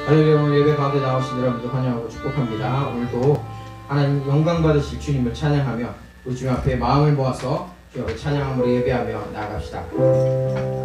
할렐루야. 오늘 예배 가운데 나오신 여러분들 환영하고 축복합니다. 오늘도 하나님 영광 받으실 주님을 찬양하며 우리 주님 앞에 마음을 모아서 주 앞에 찬양함으로 예배하며 나아갑시다. 주님의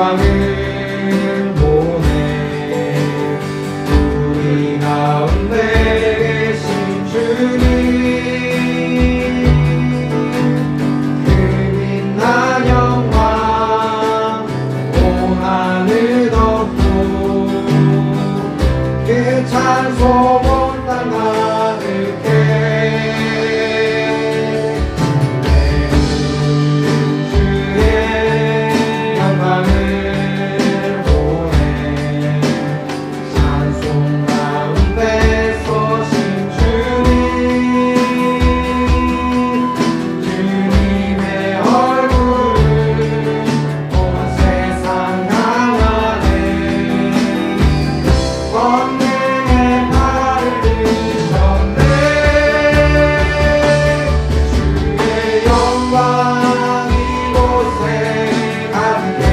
영광을 보내 우리 가운데 계신 주님 그 빛난 영광 온 하늘 덮고 그 찬송 온 땅 가득해 내 주의 영광을 보내 찬송 가운데 서신 주님 주님의 얼굴을 온 세상 향하네 권능의 팔을 드셨네 주의 영광 이곳에 가득해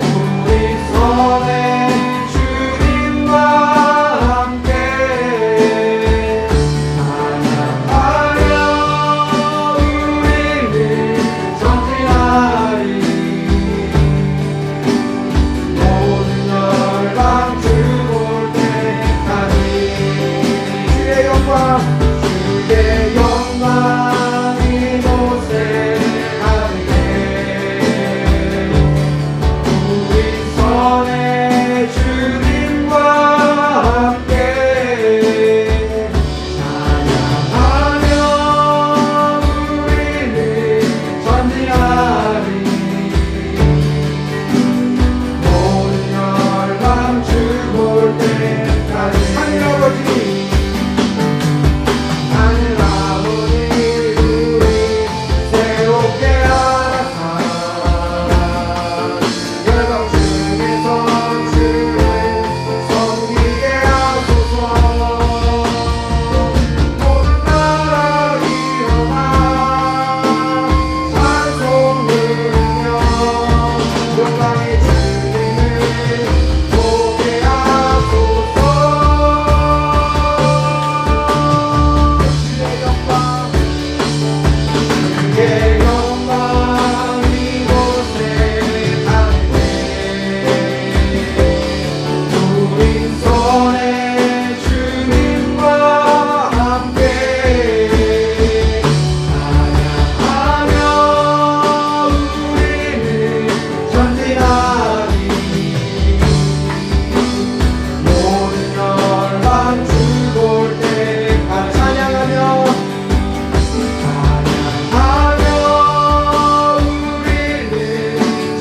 우리 손에 주님과 함께 찬양하며 우리를 전진하리 모든 열방 주볼 때까지 주의 영광 이곳에 가득해 우리 손에 주님과 함께 찬양하며 우리를 전진하리 모든 열방 주볼 때까지 하늘 아버지 하늘 아버지 우리 새롭게 알아서 열방 중에서 주를 섬기게 하소서 모든 나라 일어나 찬송 부르며 영광의 주님을 보게 하소서 주의 영광 주의 영광 이곳에 가득해 우리 손에 주님과 함께 찬양하며 우리는 전진하리 모든 열방 주볼 때까지 찬양하며 우리는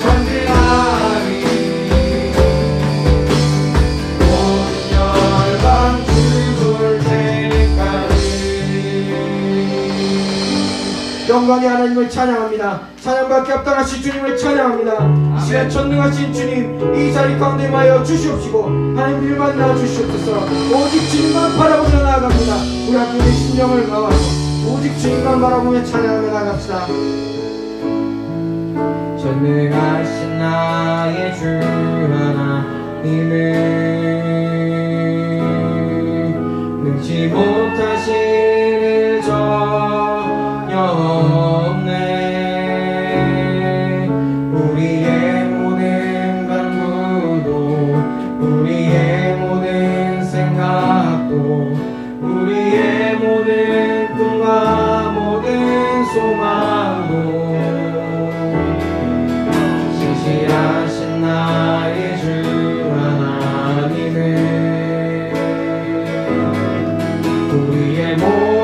전진하리 모든 열방 주볼 때까지 영광의 하나님을 찬양합니다. 찬양받기 합당하신 주님을 찬양합니다. 이 시간 전능하신 주님 이 자리 가운데 임하여 주시옵시고 하나님 일 만나 주시옵소서. 오직 주님만 바라보며 나아갑니다. 우리 함께 심령을 모아서 오직 주님만 바라보며 찬양하며 나갑시다. 전능하신 나의 주 하나님을 능치 못하신 일 전혀 없네. 우리의 모든 간구도 우리의 모든 생각도 우리의 모든 꿈과 모든 소망도 신실하신 나의 주 하나님은 우리의 모든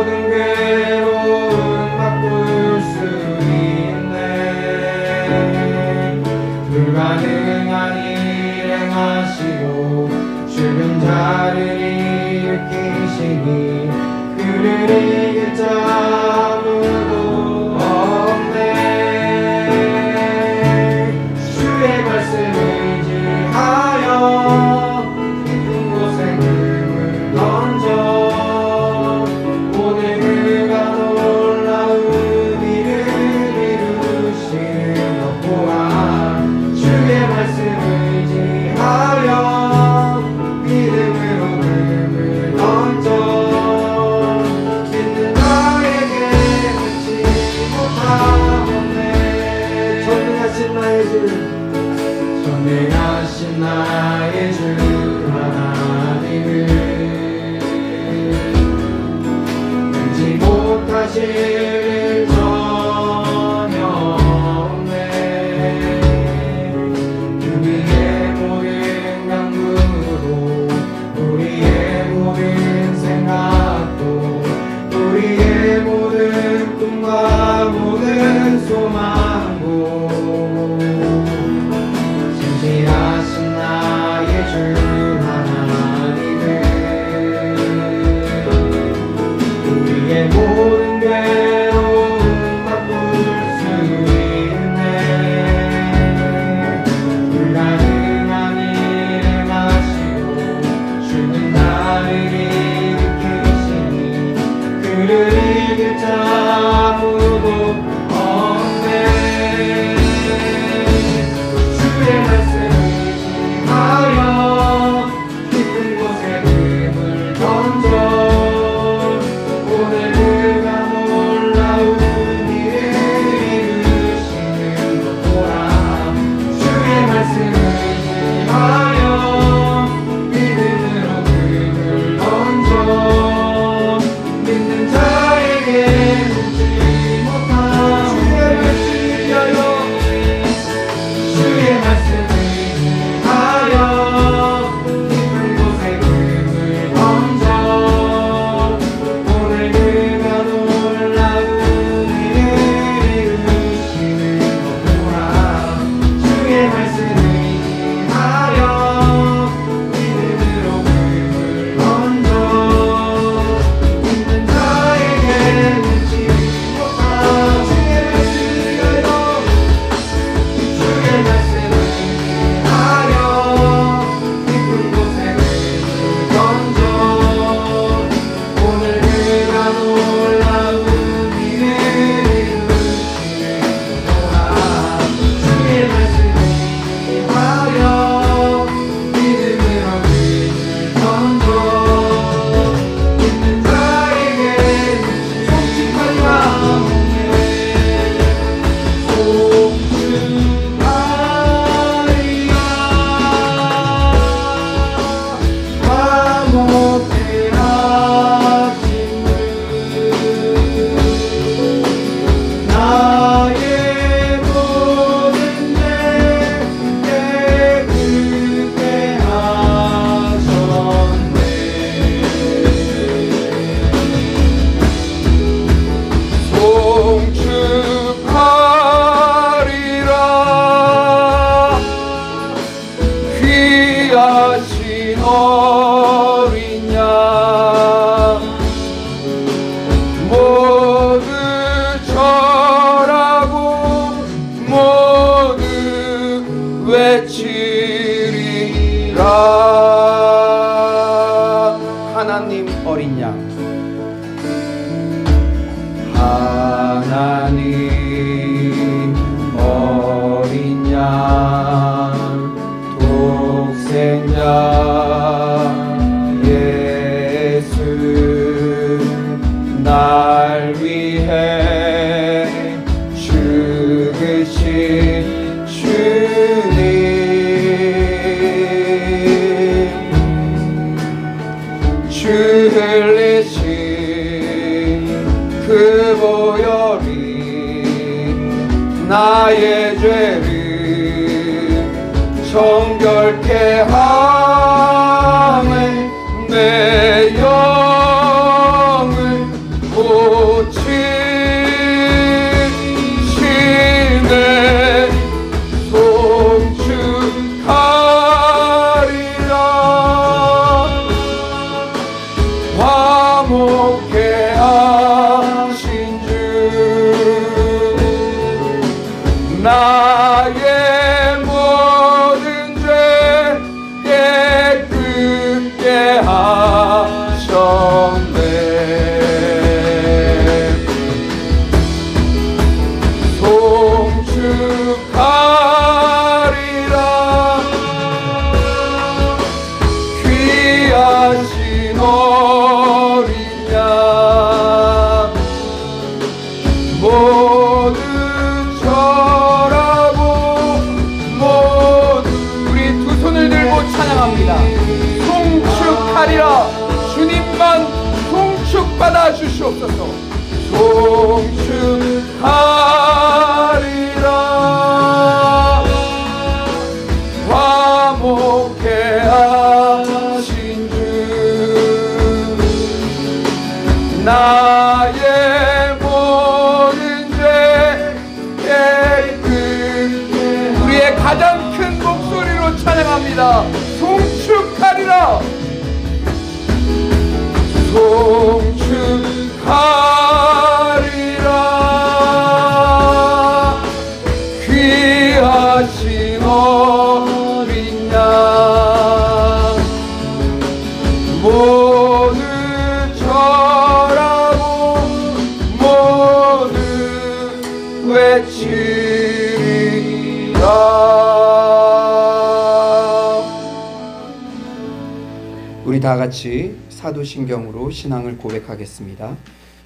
가질 전혀 없네. 우리의 모든 강구도 우리의 모든 생각도 우리의 모든 꿈과 모든 소망도 진실하신 나의 주 하나님을 우리의 모든 괴로움 바꿀 수 있네. 불가능한 일을 마시고 죽은 나를 일으키시니 그를 이길 자 아무도 없네. 주의 말씀을 하여 깊은 곳에 금을 던져 오늘 그가 놀라운 일을 이루시는 것 보라. 주의 말씀을 하여 믿음으로 금을 던져 믿는 자에게 묻지 못한 주의 말씀을 위하여 주의 말씀을 하여 깊은 곳에 금을 던져 오늘 그가 놀라운 일을 이루시는 것 보라. 주의 말씀을 하여 믿음으로 금을 던져 믿는 자에게 묻지 못한 주의 말씀을 위하여 주의 말씀을 하여 깊은 곳에 금을 던져 오늘 그가 놀라운 일을 이루시는 거라. 주의 말씀을 하여 믿음으로 금을 던져 믿는 자에게 송축하리라. 화목해 하신 주 나의 모든 죄 깨끗게 하셨네. 송축하리라. 귀하신 어린 양 모두 절하고 모두 외치리라. 하나님 어린 양 하나님 어린 양 독생자 예수 날 위해 죽으신 주님 주 흘리신 그 보혈이 나의 죄를 정결케 하네. 내 영을 고치시네. 송축하리라. 화목해 하신 주 나의 모든 죄 깨끗게 하셨네. 송축하리라. 귀하신 어린 양 모두 절하고 모두 우리 두 손을 들고 찬양합니다. 송축하리라. 주님만 송축받아 주시옵소서. 송축하리라. 화목해 하신 주 나의 모든 죄 깨끗게 우리의 가장 큰 목소리로 찬양합니다. 송축하리라. 송축하리라. 귀하신 어린 양 모두 절하고 모두 외치리라. 우리 다 같이 사도신경으로 신앙을 고백하겠습니다.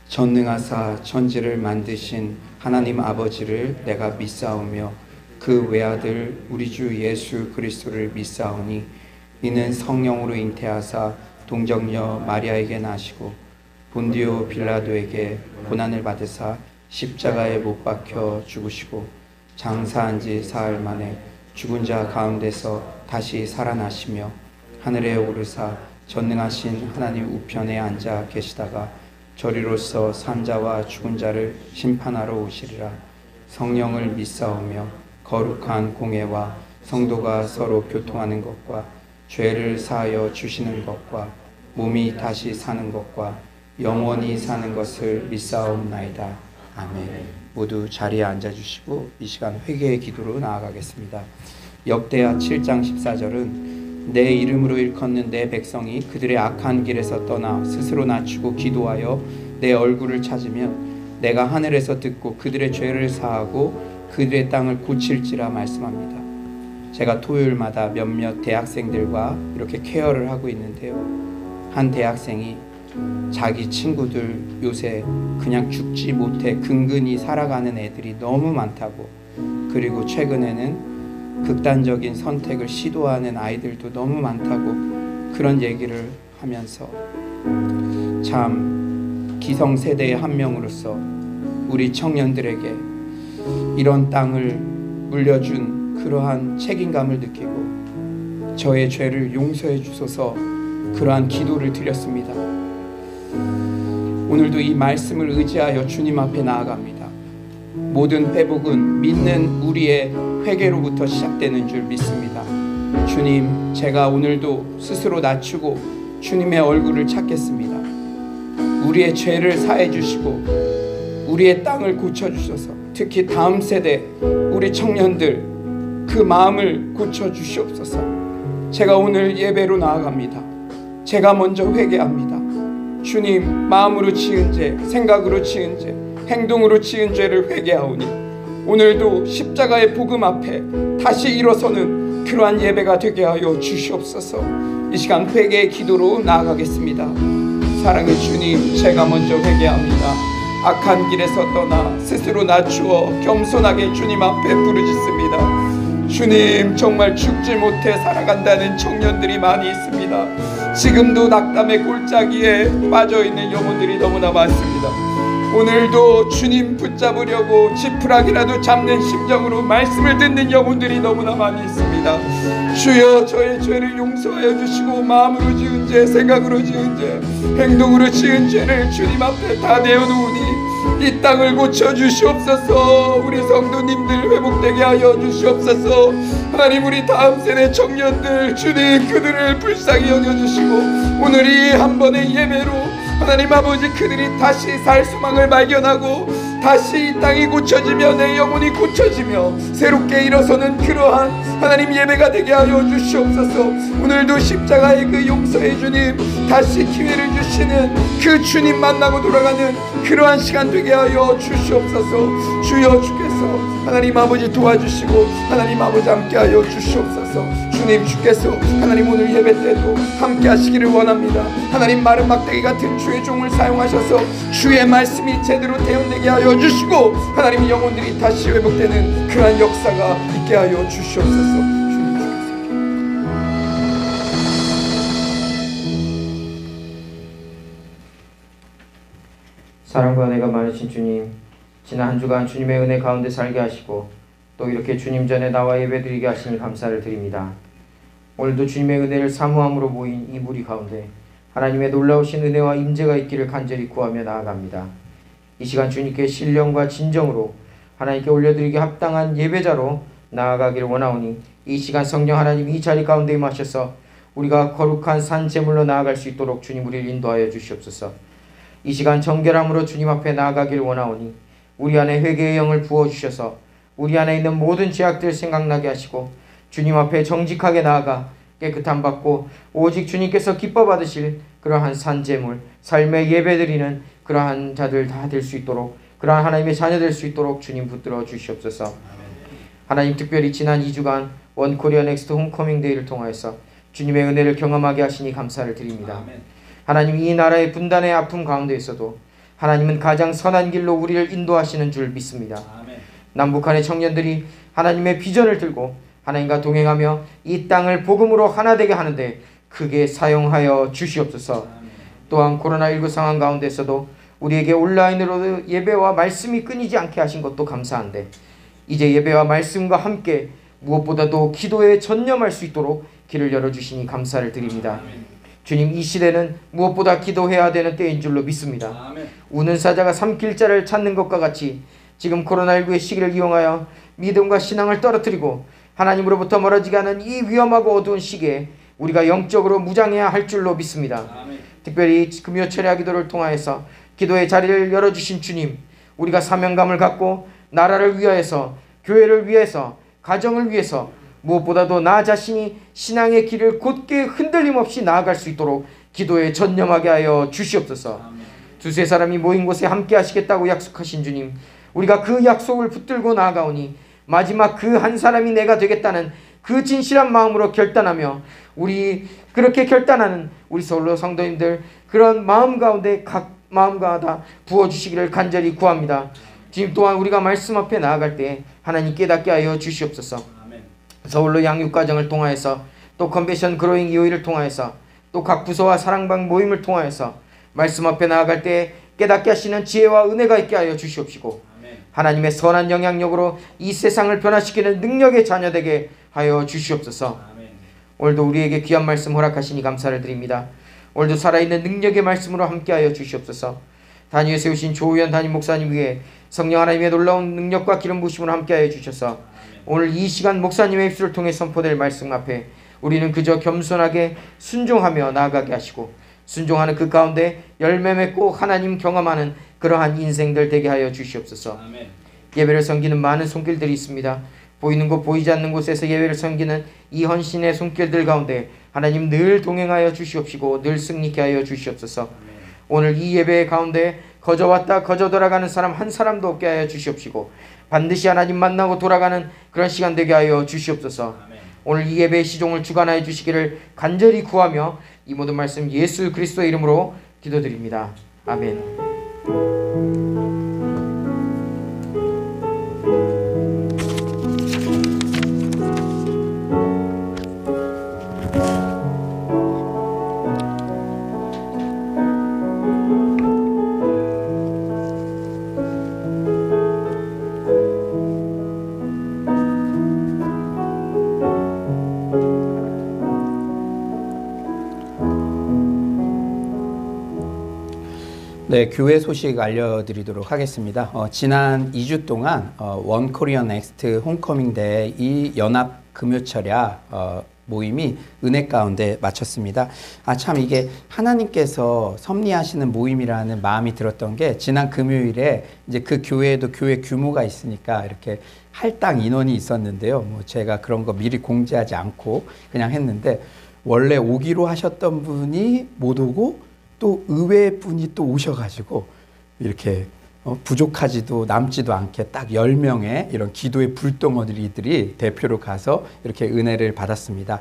전능하사 천지를 만드신 하나님 아버지를 내가 믿사오며 그 외아들 우리 주 예수 그리스도를 믿사오니 이는 성령으로 잉태하사 동정녀 마리아에게 나시고 본디오 빌라도에게 고난을 받으사 십자가에 못 박혀 죽으시고 장사한 지 사흘 만에 죽은 자 가운데서 다시 살아나시며 하늘에 오르사 전능하신 하나님 우편에 앉아 계시다가 저리로서 산자와 죽은 자를 심판하러 오시리라. 성령을 믿사오며 거룩한 공회와 성도가 서로 교통하는 것과 죄를 사하여 주시는 것과 몸이 다시 사는 것과 영원히 사는 것을 믿사옵나이다. 아멘. 모두 자리에 앉아주시고 이 시간 회개의 기도로 나아가겠습니다. 역대하 7장 14절은 내 이름으로 일컫는 내 백성이 그들의 악한 길에서 떠나 스스로 낮추고 기도하여 내 얼굴을 찾으면 내가 하늘에서 듣고 그들의 죄를 사하고 그들의 땅을 고칠지라 말씀합니다. 제가 토요일마다 몇몇 대학생들과 이렇게 케어를 하고 있는데요. 한 대학생이 자기 친구들 요새 그냥 죽지 못해 근근히 살아가는 애들이 너무 많다고, 그리고 최근에는 극단적인 선택을 시도하는 아이들도 너무 많다고 그런 얘기를 하면서 참 기성세대의 한 명으로서 우리 청년들에게 이런 땅을 물려준 그러한 책임감을 느끼고 저의 죄를 용서해 주소서 그러한 기도를 드렸습니다. 오늘도 이 말씀을 의지하여 주님 앞에 나아갑니다. 모든 회복은 믿는 우리의 회개로부터 시작되는 줄 믿습니다. 주님, 제가 오늘도 스스로 낮추고 주님의 얼굴을 찾겠습니다. 우리의 죄를 사해 주시고 우리의 땅을 고쳐주셔서 특히 다음 세대 우리 청년들 그 마음을 고쳐주시옵소서. 제가 오늘 예배로 나아갑니다. 제가 먼저 회개합니다. 주님, 마음으로 지은 죄, 생각으로 지은 죄, 행동으로 지은 죄를 회개하오니 오늘도 십자가의 복음 앞에 다시 일어서는 그러한 예배가 되게 하여 주시옵소서. 이 시간 회개의 기도로 나아가겠습니다. 사랑의 주님, 제가 먼저 회개합니다. 악한 길에서 떠나 스스로 낮추어 겸손하게 주님 앞에 부르짖습니다. 주님, 정말 죽지 못해 살아간다는 청년들이 많이 있습니다. 지금도 낙담의 골짜기에 빠져있는 영혼들이 너무나 많습니다. 오늘도 주님 붙잡으려고 지푸라기라도 잡는 심정으로 말씀을 듣는 영혼들이 너무나 많이 있습니다. 주여, 저의 죄를 용서하여 주시고 마음으로 지은 죄, 생각으로 지은 죄, 행동으로 지은 죄를 주님 앞에 다 내어놓으니 이 땅을 고쳐주시옵소서. 우리 성도님들 회복되게 하여 주시옵소서. 하나님, 우리 다음 세대 청년들 주님 그들을 불쌍히 여겨주시고 오늘 이 한 번의 예배로 하나님 아버지 그들이 다시 살 소망을 발견하고 다시 이 땅이 고쳐지며 내 영혼이 고쳐지며 새롭게 일어서는 그러한 하나님 예배가 되게 하여 주시옵소서. 오늘도 십자가의 그 용서의 주님, 다시 기회를 주시는 그 주님 만나고 돌아가는 그러한 시간 되게 하여 주시옵소서. 주여, 주께서 하나님 아버지 도와주시고 하나님 아버지 함께 하여 주시옵소서. 주님, 주께서 하나님 오늘 예배 때도 함께 하시기를 원합니다. 하나님, 마른 막대기 같은 주의 종을 사용하셔서 주의 말씀이 제대로 대언되게 하여 주시고 하나님 영혼들이 다시 회복되는 그러한 역사가 있게 하여 주시옵소서. 주님, 주께서 사랑과 은혜가 많으신 주님, 지난 한 주간 주님의 은혜 가운데 살게 하시고 또 이렇게 주님 전에 나와 예배드리게 하시니 감사를 드립니다. 오늘도 주님의 은혜를 사모함으로 모인 이 무리 가운데 하나님의 놀라우신 은혜와 임재가 있기를 간절히 구하며 나아갑니다. 이 시간 주님께 신령과 진정으로 하나님께 올려드리기 합당한 예배자로 나아가기를 원하오니 이 시간 성령 하나님 이 자리 가운데 임하셔서 우리가 거룩한 산 제물로 나아갈 수 있도록 주님 우리를 인도하여 주시옵소서. 이 시간 정결함으로 주님 앞에 나아가기를 원하오니 우리 안에 회개의 영을 부어주셔서 우리 안에 있는 모든 죄악들 생각나게 하시고 주님 앞에 정직하게 나아가 깨끗함 받고 오직 주님께서 기뻐 받으실 그러한 산 제물, 삶의 예배드리는 그러한 자들 다 될 수 있도록, 그러한 하나님의 자녀 될 수 있도록 주님 붙들어 주시옵소서. 하나님, 특별히 지난 2주간 원 코리아 넥스트 홈커밍 데이를 통하여서 주님의 은혜를 경험하게 하시니 감사를 드립니다. 하나님, 이 나라의 분단의 아픔 가운데에서도 하나님은 가장 선한 길로 우리를 인도하시는 줄 믿습니다. 남북한의 청년들이 하나님의 비전을 들고 하나님과 동행하며 이 땅을 복음으로 하나 되게 하는데 크게 사용하여 주시옵소서. 또한 코로나19 상황 가운데서도 우리에게 온라인으로 예배와 말씀이 끊이지 않게 하신 것도 감사한데 이제 예배와 말씀과 함께 무엇보다도 기도에 전념할 수 있도록 길을 열어주시니 감사를 드립니다. 주님, 이 시대는 무엇보다 기도해야 되는 때인 줄로 믿습니다. 우는 사자가 삼킬 자를 찾는 것과 같이 지금 코로나19의 시기를 이용하여 믿음과 신앙을 떨어뜨리고 하나님으로부터 멀어지게 하는 이 위험하고 어두운 시기에 우리가 영적으로 무장해야 할 줄로 믿습니다. 특별히 금요 철야 기도를 통하여서 기도의 자리를 열어주신 주님, 우리가 사명감을 갖고 나라를 위하여서, 교회를 위해서, 가정을 위해서 무엇보다도 나 자신이 신앙의 길을 곧게 흔들림 없이 나아갈 수 있도록 기도에 전념하게 하여 주시옵소서. 두세 사람이 모인 곳에 함께 하시겠다고 약속하신 주님, 우리가 그 약속을 붙들고 나아가오니 마지막 그 한 사람이 내가 되겠다는 그 진실한 마음으로 결단하며 우리 그렇게 결단하는 우리 서울로 성도님들 그런 마음 가운데 각 마음마다 부어주시기를 간절히 구합니다. 지금 또한 우리가 말씀 앞에 나아갈 때 하나님 깨닫게 하여 주시옵소서. 서울로 양육과정을 통하여서 또 컨벤션 그로잉 이후를 통하여서 또 각 부서와 사랑방 모임을 통하여서 말씀 앞에 나아갈 때 깨닫게 하시는 지혜와 은혜가 있게 하여 주시옵시고 하나님의 선한 영향력으로 이 세상을 변화시키는 능력의 자녀 되게 하여 주시옵소서. 오늘도 우리에게 귀한 말씀 허락하시니 감사를 드립니다. 오늘도 살아있는 능력의 말씀으로 함께하여 주시옵소서. 단위에 세우신 조우현 담임 목사님 위에 성령 하나님의 놀라운 능력과 기름 부으심으로 함께하여 주셔서 오늘 이 시간 목사님의 입술을 통해 선포될 말씀 앞에 우리는 그저 겸손하게 순종하며 나아가게 하시고 순종하는 그 가운데 열매 맺고 하나님 경험하는 그러한 인생들 되게 하여 주시옵소서. 예배를 섬기는 많은 손길들이 있습니다. 보이는 곳 보이지 않는 곳에서 예배를 섬기는 이 헌신의 손길들 가운데 하나님 늘 동행하여 주시옵시고 늘 승리케 하여 주시옵소서. 오늘 이 예배 가운데 거저 왔다 거저 돌아가는 사람 한 사람도 없게 하여 주시옵시고 반드시 하나님 만나고 돌아가는 그런 시간 되게 하여 주시옵소서. 오늘 이 예배의 시종을 주관하여 주시기를 간절히 구하며 이 모든 말씀 예수 그리스도의 이름으로 기도드립니다. 아멘. 네, 교회 소식 알려드리도록 하겠습니다. 지난 2주 동안 원 코리아 넥스트 홈커밍 데이 이 연합 금요철야 모임이 은혜 가운데 마쳤습니다. 참 이게 하나님께서 섭리하시는 모임이라는 마음이 들었던 게 지난 금요일에 이제 그 교회에도 교회 규모가 있으니까 이렇게 할당 인원이 있었는데요. 뭐 제가 그런 거 미리 공지하지 않고 그냥 했는데 원래 오기로 하셨던 분이 못 오고 또 의외의 분이 또 오셔가지고 이렇게 부족하지도 남지도 않게 딱 10명의 이런 기도의 불덩어리들이 대표로 가서 이렇게 은혜를 받았습니다.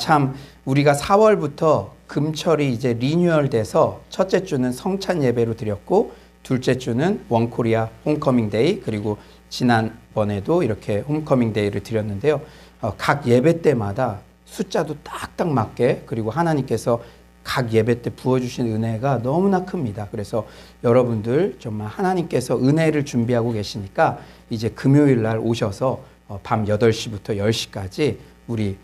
참 우리가 4월부터 금철이 이제 리뉴얼 돼서 첫째 주는 성찬 예배로 드렸고 둘째 주는 원코리아 홈커밍 데이 그리고 지난번에도 이렇게 홈커밍 데이를 드렸는데요. 각 예배 때마다 숫자도 딱딱 맞게 그리고 하나님께서 각 예배 때 부어주신 은혜가 너무나 큽니다. 그래서 여러분들 정말 하나님께서 은혜를 준비하고 계시니까 이제 금요일 날 오셔서 밤 8시부터 10시까지 우리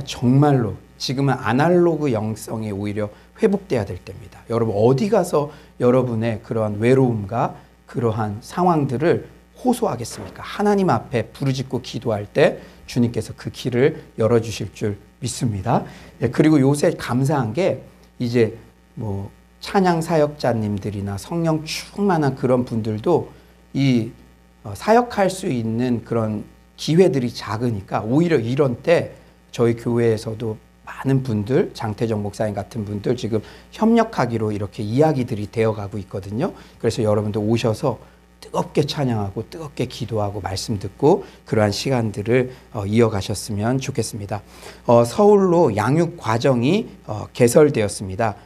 정말로 지금은 아날로그 영성이 오히려 회복돼야 될 때입니다. 여러분 어디 가서 여러분의 그러한 외로움과 그러한 상황들을 호소하겠습니까? 하나님 앞에 부르짖고 기도할 때 주님께서 그 길을 열어주실 줄 믿습니다. 예, 그리고 요새 감사한 게 이제 뭐 찬양 사역자님들이나 성령 충만한 그런 분들도 이 사역할 수 있는 그런 기회들이 작으니까 오히려 이런 때 저희 교회에서도 많은 분들, 장태정 목사님 같은 분들 지금 협력하기로 이렇게 이야기들이 되어가고 있거든요. 그래서 여러분들 오셔서 뜨겁게 찬양하고 뜨겁게 기도하고 말씀 듣고 그러한 시간들을 이어가셨으면 좋겠습니다. 서울로 양육 과정이 개설되었습니다.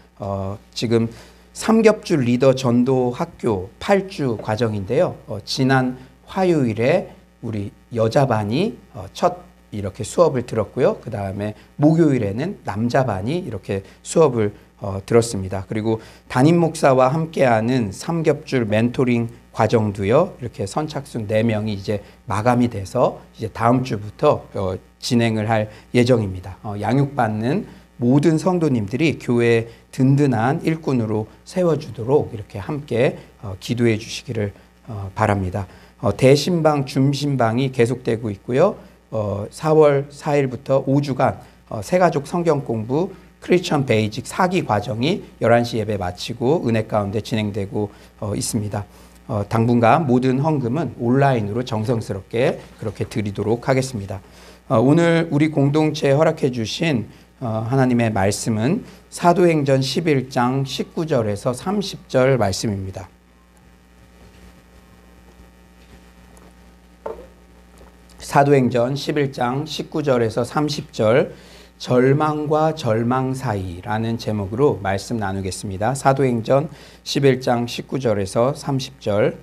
지금 삼겹줄 리더 전도 학교 8주 과정인데요. 지난 화요일에 우리 여자반이 첫 이렇게 수업을 들었고요. 그 다음에 목요일에는 남자반이 이렇게 수업을 들었습니다. 그리고 담임 목사와 함께하는 삼겹줄 멘토링 과정도요. 이렇게 선착순 4명이 이제 마감이 돼서 이제 다음 주부터 진행을 할 예정입니다. 양육받는 모든 성도님들이 교회의 든든한 일꾼으로 세워주도록 이렇게 함께 기도해 주시기를 바랍니다. 대신방, 중신방이 계속되고 있고요. 4월 4일부터 5주간 새가족 성경 공부 크리스천 베이직 4기 과정이 11시 예배 마치고 은혜 가운데 진행되고 있습니다. 당분간 모든 헌금은 온라인으로 정성스럽게 그렇게 드리도록 하겠습니다. 오늘 우리 공동체에 허락해 주신 하나님의 말씀은 사도행전 11장 19절에서 30절 말씀입니다. 사도행전 11장 19절에서 30절 절망과 절망 사이라는 제목으로 말씀 나누겠습니다. 사도행전 11장 19절에서 30절.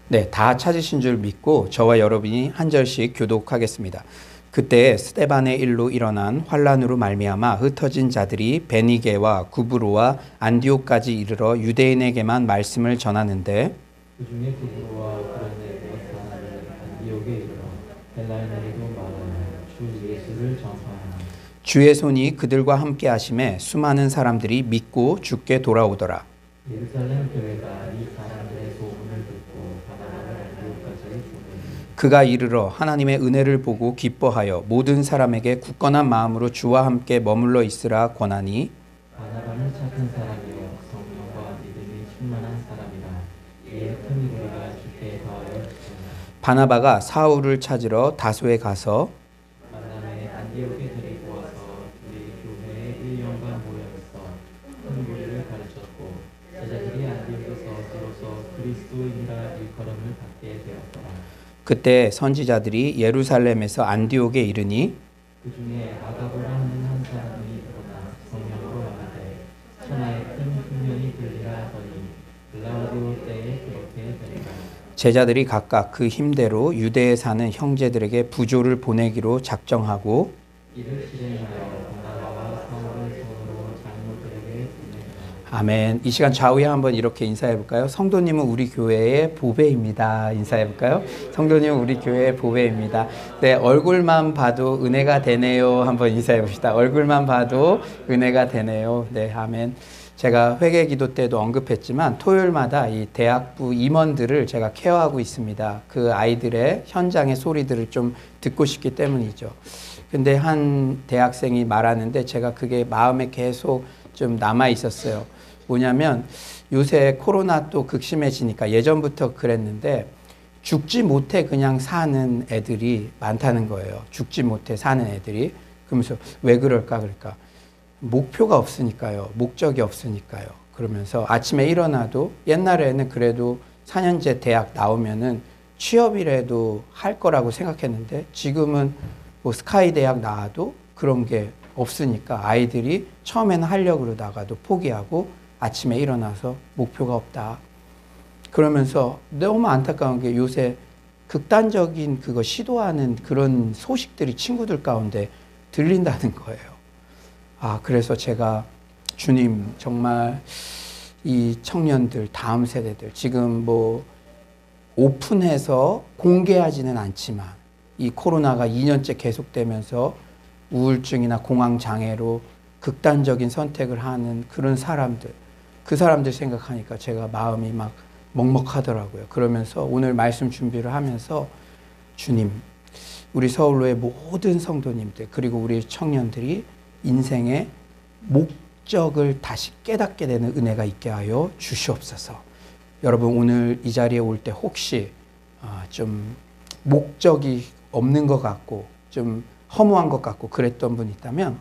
네, 다 찾으신 줄 믿고 저와 여러분이 한 절씩 교독하겠습니다. 그때 스데반의 일로 일어난 환란으로 말미암아 흩어진 자들이 베니게와 구브로와 안디옥까지 이르러 유대인에게만 말씀을 전하는데 그 중에 구브로와 그레네가 사는 안디옥에 이르러 헬라인에게도 말하여 주 예수를 전파하라. 주의 손이 그들과 함께 하심에 수많은 사람들이 믿고 주께 돌아오더라. 예루살렘 교회가 이 사람들의 소문을 듣고 바나바를 안디옥까지 보내니 그가 이르러 하나님의 은혜를 보고 기뻐하여 모든 사람에게 굳건한 마음으로 주와 함께 머물러 있으라 권하니 바나바는 착한 사람이요 성령과 믿음이 충만한 사람이라. 이에 큰 무리가 주께 더하여 주시니라. 바나바가 사울을 찾으러 다소에 가서 만남에 안디옥에 데리고 와서 우리 교회에 1년간 모여있어 큰 무리를 가르쳤고 제자들이 안디옥에서 비로소 그리스도인이라 일컬음을 받게 되었더라. 그때 선지자들이 예루살렘에서 안디옥에 이르니 그 중에 아가보라 하는 한 사람이 일어나 성령으로 말하되 천하에 큰 흉년이 들리라 하더니 글라우디오 때에 그렇게 되니라. 제자들이 각각 그 힘대로 유대에 사는 형제들에게 부조를 보내기로 작정하고 이를 실행하여 바나바와 사울을 손으로 장로들에게 보내니라. 아멘. 이 시간 좌우에 한번 이렇게 인사해 볼까요? 성도님은 우리 교회의 보배입니다. 인사해 볼까요? 성도님은 우리 교회의 보배입니다. 네, 얼굴만 봐도 은혜가 되네요. 한번 인사해 봅시다. 얼굴만 봐도 은혜가 되네요. 네, 아멘. 제가 회개 기도 때도 언급했지만 토요일마다 이 대학부 임원들을 제가 케어하고 있습니다. 그 아이들의 현장의 소리들을 좀 듣고 싶기 때문이죠. 근데 한 대학생이 말하는데 제가 그게 마음에 계속 좀 남아 있었어요. 뭐냐면 요새 코로나 또 극심해지니까 예전부터 그랬는데 죽지 못해 그냥 사는 애들이 많다는 거예요. 죽지 못해 사는 애들이. 그러면서 왜 그럴까 그럴까. 목표가 없으니까요. 목적이 없으니까요. 그러면서 아침에 일어나도 옛날에는 그래도 4년제 대학 나오면은 취업이라도 할 거라고 생각했는데 지금은 뭐 스카이 대학 나와도 그런 게 없으니까 아이들이 처음에는 하려고 그러다가도 포기하고 아침에 일어나서 목표가 없다. 그러면서 너무 안타까운 게 요새 극단적인 그거 시도하는 그런 소식들이 친구들 가운데 들린다는 거예요. 그래서 제가 주님 정말 이 청년들, 다음 세대들 지금 뭐 오픈해서 공개하지는 않지만 이 코로나가 2년째 계속되면서 우울증이나 공황장애로 극단적인 선택을 하는 그런 사람들, 그 사람들 생각하니까 제가 마음이 막 먹먹하더라고요. 그러면서 오늘 말씀 준비를 하면서 주님, 우리 서울로의 모든 성도님들 그리고 우리 청년들이 인생의 목적을 다시 깨닫게 되는 은혜가 있게 하여 주시옵소서. 여러분 오늘 이 자리에 올 때 혹시 좀 목적이 없는 것 같고 좀 허무한 것 같고 그랬던 분 있다면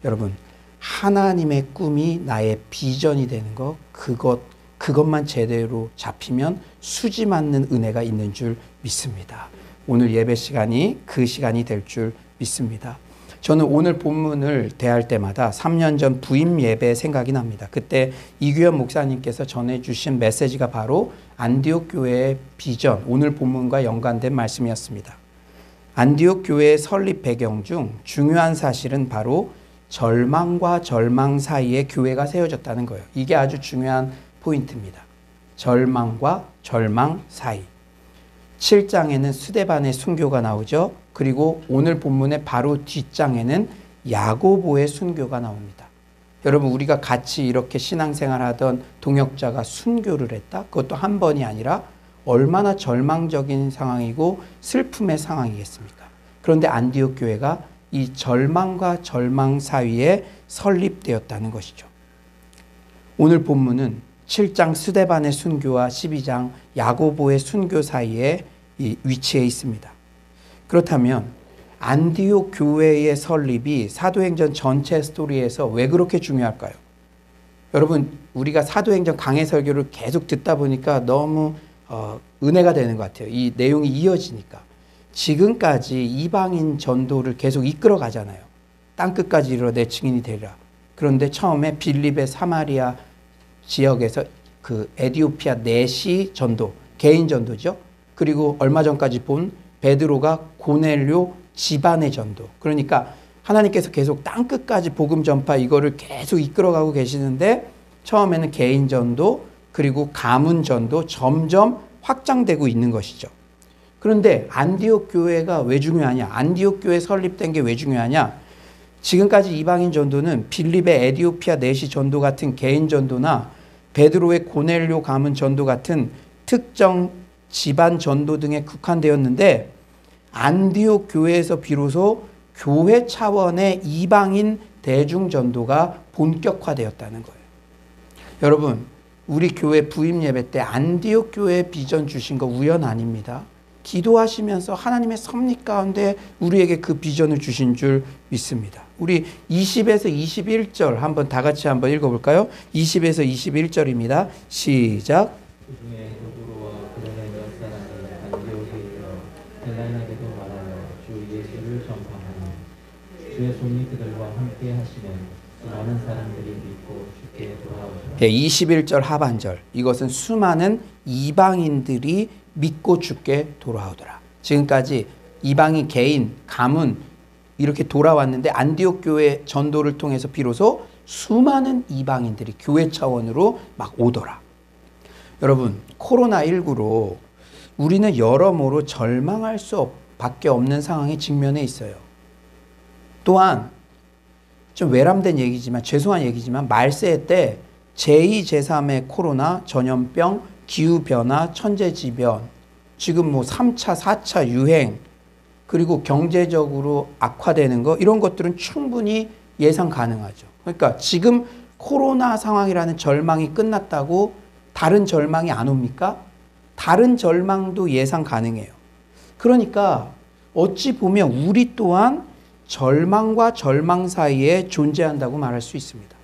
여러분 하나님의 꿈이 나의 비전이 되는 것 그것만 제대로 잡히면 수지 맞는 은혜가 있는 줄 믿습니다. 오늘 예배 시간이 그 시간이 될 줄 믿습니다. 저는 오늘 본문을 대할 때마다 3년 전 부임 예배 생각이 납니다. 그때 이규현 목사님께서 전해주신 메시지가 바로 안디옥 교회의 비전, 오늘 본문과 연관된 말씀이었습니다. 안디옥 교회의 설립 배경 중 중요한 사실은 바로 절망과 절망 사이에 교회가 세워졌다는 거예요. 이게 아주 중요한 포인트입니다. 절망과 절망 사이. 7장에는 스데반의 순교가 나오죠. 그리고 오늘 본문의 바로 뒷장에는 야고보의 순교가 나옵니다. 여러분 우리가 같이 이렇게 신앙생활하던 동역자가 순교를 했다? 그것도 한 번이 아니라 얼마나 절망적인 상황이고 슬픔의 상황이겠습니까? 그런데 안디옥 교회가 이 절망과 절망 사이에 설립되었다는 것이죠. 오늘 본문은 7장 스데반의 순교와 12장 야고보의 순교 사이에 위치해 있습니다. 그렇다면 안디옥 교회의 설립이 사도행전 전체 스토리에서 왜 그렇게 중요할까요? 여러분 우리가 사도행전 강해 설교를 계속 듣다 보니까 너무 은혜가 되는 것 같아요. 이 내용이 이어지니까. 지금까지 이방인 전도를 계속 이끌어 가잖아요. 땅끝까지 이르러 내 증인이 되리라. 그런데 처음에 빌립의 사마리아 지역에서 그 에디오피아 내시 전도, 개인 전도죠. 그리고 얼마 전까지 본 베드로가 고넬료 집안의 전도. 그러니까 하나님께서 계속 땅끝까지 복음 전파 이거를 계속 이끌어가고 계시는데 처음에는 개인 전도 그리고 가문 전도 점점 확장되고 있는 것이죠. 그런데 안디옥 교회가 왜 중요하냐? 안디옥 교회 설립된 게 왜 중요하냐? 지금까지 이방인 전도는 빌립의 에디오피아 내시 전도 같은 개인 전도나 베드로의 고넬료 가문 전도 같은 특정 집안 전도 등에 국한되었는데 안디옥 교회에서 비로소 교회 차원의 이방인 대중 전도가 본격화되었다는 거예요. 여러분, 우리 교회 부임 예배 때 안디옥 교회 비전 주신 거 우연 아닙니다. 기도하시면서 하나님의 섭리 가운데 우리에게 그 비전을 주신 줄 믿습니다. 우리 20에서 21절 한번 다 같이 한번 읽어볼까요? 20에서 21절입니다. 시작. 그 중에 도구로와 그런의 몇 사람이 안디옥에 이르러 헬라인에게도 말하여 주 예수를 전파하니 주의 손이 그들과 함께 하시면 수많은 사람들이 믿고 주께 돌아오더라. 21절 하반절, 이것은 수많은 이방인들이 믿고 주께 돌아오더라. 지금까지 이방인 개인, 가문 이렇게 돌아왔는데 안디옥 교회 전도를 통해서 비로소 수많은 이방인들이 교회 차원으로 막 오더라. 여러분, 코로나19로 우리는 여러모로 절망할 수밖에 없는 상황에 직면해 있어요. 또한 좀 외람된 얘기지만 죄송한 얘기지만 말세 때 제2, 제3의 코로나, 전염병, 기후변화, 천재지변, 지금 뭐 3차, 4차 유행, 그리고 경제적으로 악화되는 거 이런 것들은 충분히 예상 가능하죠. 그러니까 지금 코로나 상황이라는 절망이 끝났다고 다른 절망이 안 옵니까? 다른 절망도 예상 가능해요. 그러니까 어찌 보면 우리 또한 절망과 절망 사이에 존재한다고 말할 수 있습니다.